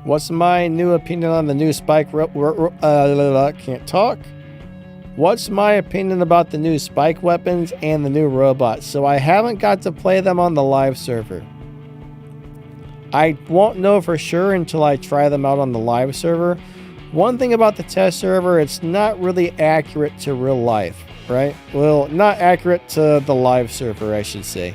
What's my new opinion on the new Spike? Can't talk. What's my opinion about the new Spike weapons and the new robots? So I haven't got to play them on the live server. I won't know for sure until I try them out on the live server. One thing about the test server, it's not really accurate to real life, right? Well, not accurate to the live server, I should say.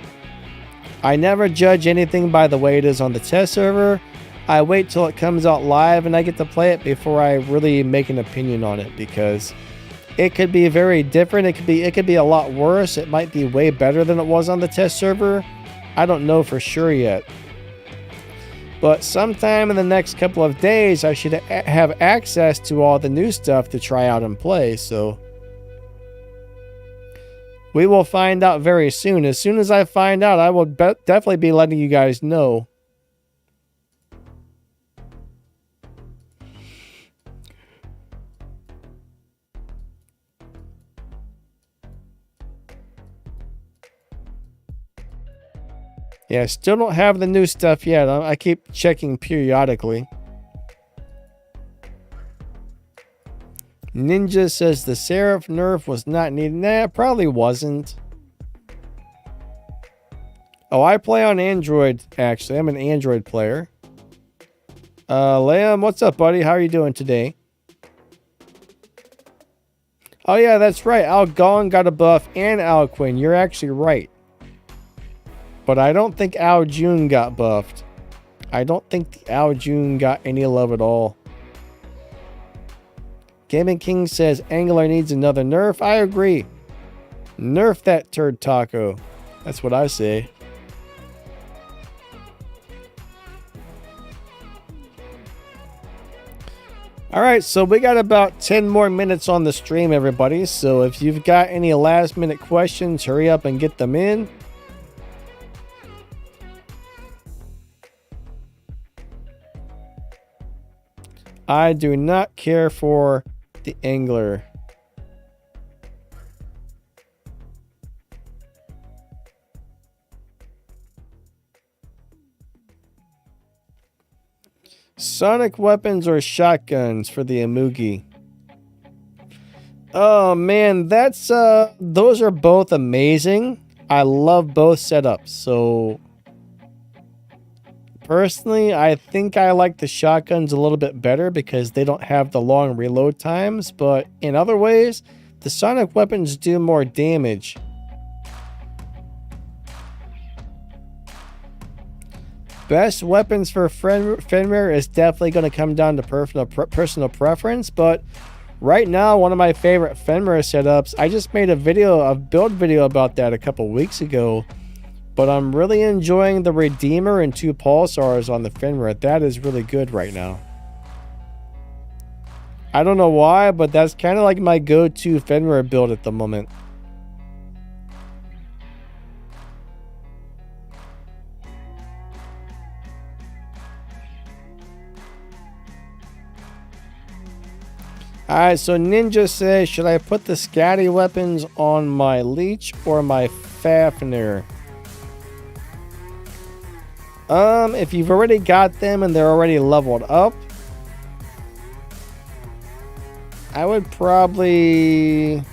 I never judge anything by the way it is on the test server. I wait till it comes out live and I get to play it before I really make an opinion on it, because it could be very different. It could be a lot worse. It might be way better than it was on the test server. I don't know for sure yet. But sometime in the next couple of days, I should have access to all the new stuff to try out and play. So we will find out very soon. As soon as I find out, I will definitely be letting you guys know. Yeah, still don't have the new stuff yet. I keep checking periodically. Ninja says the Seraph nerf was not needed. Nah, it probably wasn't. Oh, I play on Android, actually. I'm an Android player. Liam, what's up, buddy? How are you doing today? Oh, yeah, that's right. Al Gong got a buff and Al Quinn. You're actually right. But I don't think Ao Jun got buffed. I don't think Ao Jun got any love at all. Gaming King says Angler needs another nerf. I agree. Nerf that turd taco. That's what I say. Alright, so we got about 10 more minutes on the stream, everybody. So if you've got any last minute questions, hurry up and get them in. I do not care for the Angler. Sonic weapons or shotguns for the Amugi? Oh man, that's those are both amazing. I love both setups. So personally, I think I like the shotguns a little bit better because they don't have the long reload times, but in other ways, the Sonic weapons do more damage. Best weapons for Fenrir is definitely going to come down to personal preference, but right now, one of my favorite Fenrir setups, I just made a build video about that a couple weeks ago, but I'm really enjoying the Redeemer and 2 Pulsars on the Fenrir. That is really good right now. I don't know why, but that's kind of like my go-to Fenrir build at the moment. Alright, so Ninja says, should I put the Scatty weapons on my Leech or my Fafnir? If you've already got them and they're already leveled up, I would probably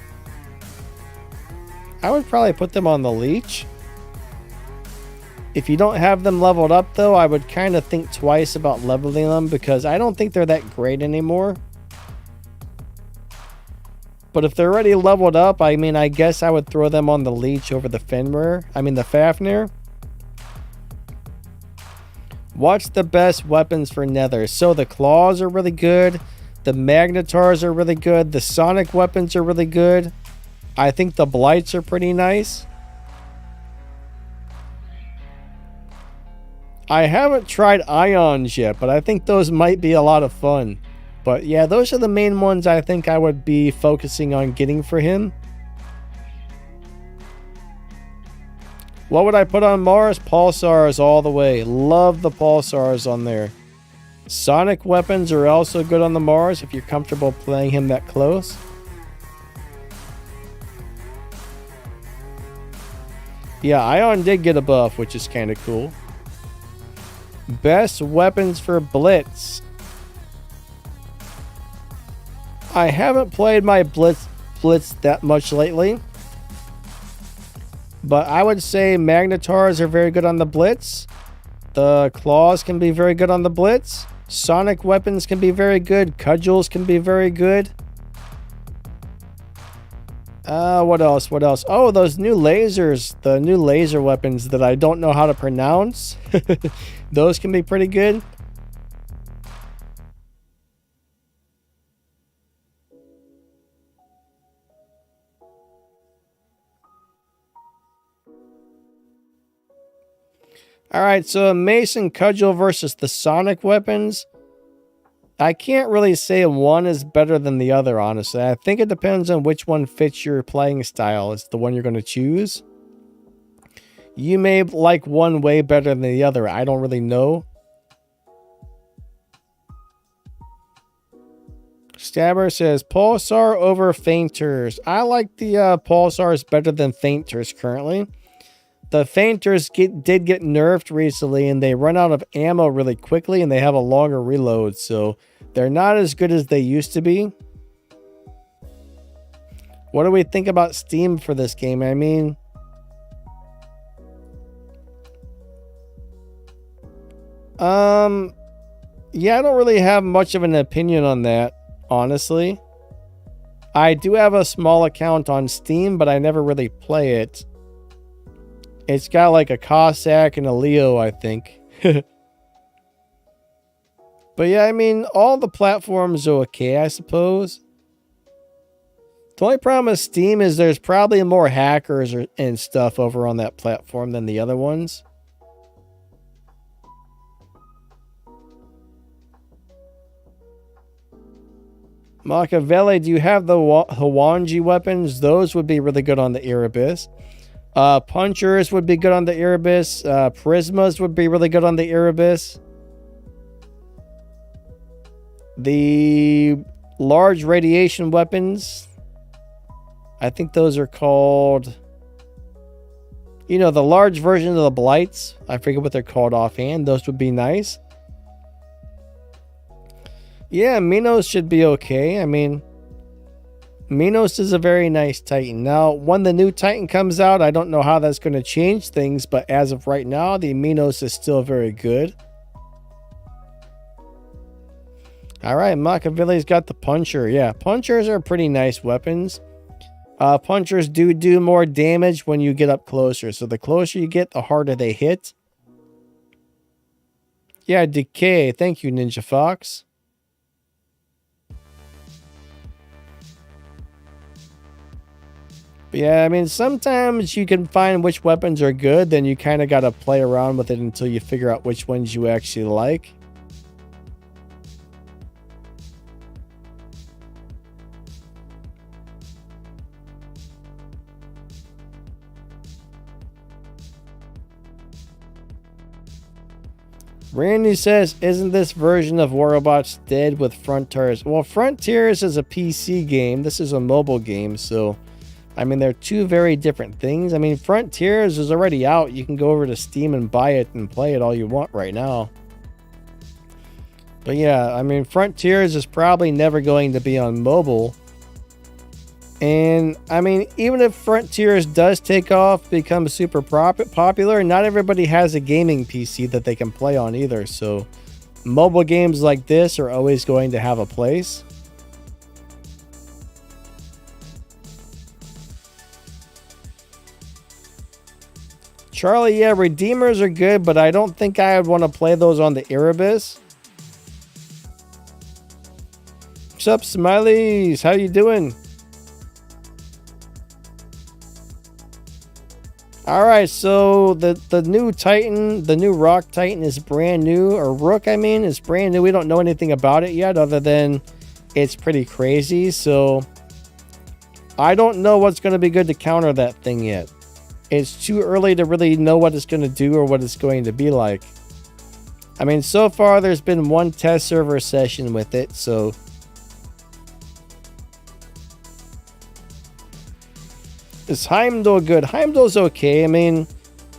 put them on the Leech. If you don't have them leveled up though, I would kind of think twice about leveling them because I don't think they're that great anymore. But if they're already leveled up, I mean, I guess I would throw them on the Leech over the the Fafnir. What's the best weapons for Nether? So the claws are really good. The Magnetars are really good. The Sonic weapons are really good. I think the Blights are pretty nice. I haven't tried Ions yet, but I think those might be a lot of fun. But yeah, those are the main ones I think I would be focusing on getting for him. What would I put on Mars? Pulsars all the way. Love the Pulsars on there. Sonic weapons are also good on the Mars if you're comfortable playing him that close. Yeah, Ion did get a buff, which is kind of cool. Best weapons for Blitz. I haven't played my Blitz that much lately. But I would say Magnetars are very good on the Blitz. The Claws can be very good on the Blitz. Sonic weapons can be very good. Cudgels can be very good. What else? Oh, those new lasers. The new laser weapons that I don't know how to pronounce. Those can be pretty good. Alright, so Mason Cudgel versus the Sonic weapons. I can't really say one is better than the other, honestly. I think it depends on which one fits your playing style. It's the one you're going to choose. You may like one way better than the other. I don't really know. Stabber says, Pulsar over Fainters. I like the Pulsars better than Fainters currently. The Fainters did get nerfed recently, and they run out of ammo really quickly, and they have a longer reload, so they're not as good as they used to be. What do we think about Steam for this game? I mean, yeah, I don't really have much of an opinion on that, honestly. I do have a small account on Steam, but I never really play it. It's got like a Cossack and a Leo, I think. But yeah, I mean, all the platforms are okay, I suppose. The only problem with Steam is there's probably more hackers and stuff over on that platform than the other ones. Machiavelli, do you have the Hawanji weapons? Those would be really good on the Erebus. Punchers would be good on the Erebus. Prismas would be really good on the Erebus. The large radiation weapons, I think those are called, you know, the large version of the Blights. I forget what they're called offhand. Those would be nice. Yeah, Minos should be okay. I mean, Minos is a very nice Titan. Now, when the new Titan comes out, I don't know how that's going to change things, but as of right now, the Minos is still very good. All right, Machiavelli's got the Puncher. Yeah, Punchers are pretty nice weapons. Punchers do more damage when you get up closer. So the closer you get, the harder they hit. Yeah, Decay. Thank you, Ninja Fox. But yeah, I mean, sometimes you can find which weapons are good. Then you kind of got to play around with it until you figure out which ones you actually like. Randy says, isn't this version of War Robots dead with Frontiers? Well, Frontiers is a PC game. This is a mobile game. So, I mean, they're two very different things. I mean, Frontiers is already out. You can go over to Steam and buy it and play it all you want right now. But yeah, I mean, Frontiers is probably never going to be on mobile. And I mean, even if Frontiers does take off, become super popular, not everybody has a gaming PC that they can play on either. So mobile games like this are always going to have a place. Charlie, yeah, Redeemers are good, but I don't think I would want to play those on the Erebus. What's up, Smileys? How you doing? Alright, so the new Titan, the new Rock Titan is brand new, or Rook, I mean, is brand new. We don't know anything about it yet, other than it's pretty crazy, so I don't know what's going to be good to counter that thing yet. It's too early to really know what it's going to do or what it's going to be like. I mean, so far there's been one test server session with it, so... Is Heimdall good? Heimdall's okay. I mean,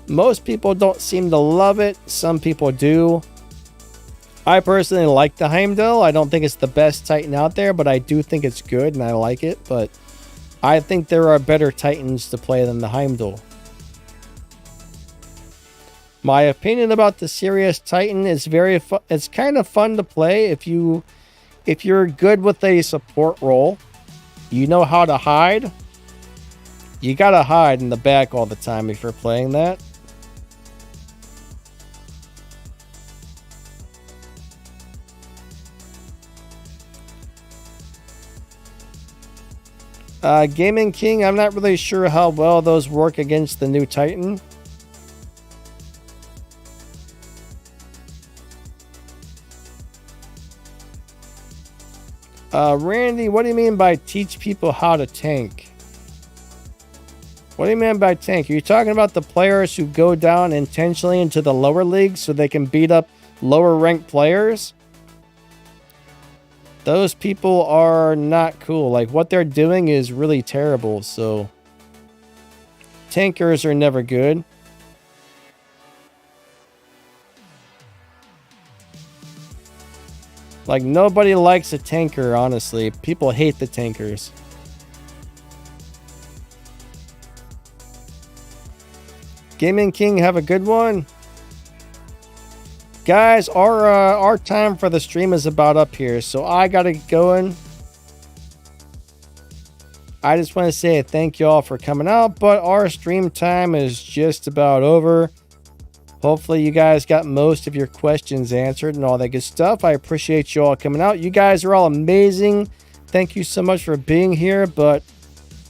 most people don't seem to love it. Some people do. I personally like the Heimdall. I don't think it's the best Titan out there, but I do think it's good and I like it. But I think there are better Titans to play than the Heimdall. My opinion about the Sirius Titan is it's kind of fun to play if you're good with a support role. You know how to hide. You gotta hide in the back all the time if you're playing that. Gaming King, I'm not really sure how well those work against the new Titan. Randy, what do you mean by teach people how to tank? What do you mean by tank? Are you talking about the players who go down intentionally into the lower leagues so they can beat up lower ranked players? Those people are not cool. Like, what they're doing is really terrible, so... Tankers are never good. Like, nobody likes a tanker, honestly. People hate the tankers. Gaming King, have a good one. Guys, our time for the stream is about up here, so I gotta get going. I just want to say thank you all for coming out, but our stream time is just about over. Hopefully you guys got most of your questions answered and all that good stuff. I appreciate you all coming out. You guys are all amazing. Thank you so much for being here, but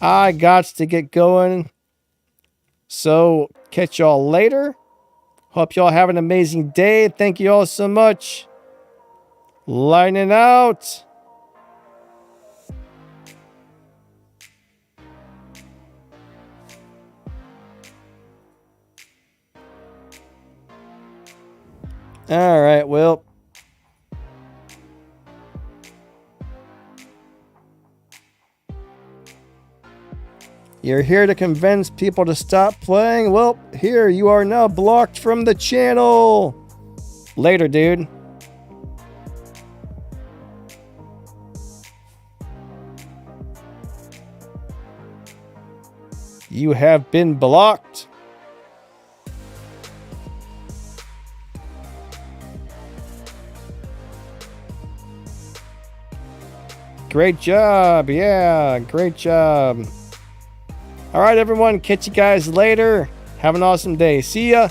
I got to get going. So, catch y'all later. Hope y'all have an amazing day. Thank you all so much. Lightning out. All right, well. You're here to convince people to stop playing? Well, here, you are now blocked from the channel. Later, dude. You have been blocked. Great job. Yeah, great job. All right, everyone. Catch you guys later. Have an awesome day. See ya.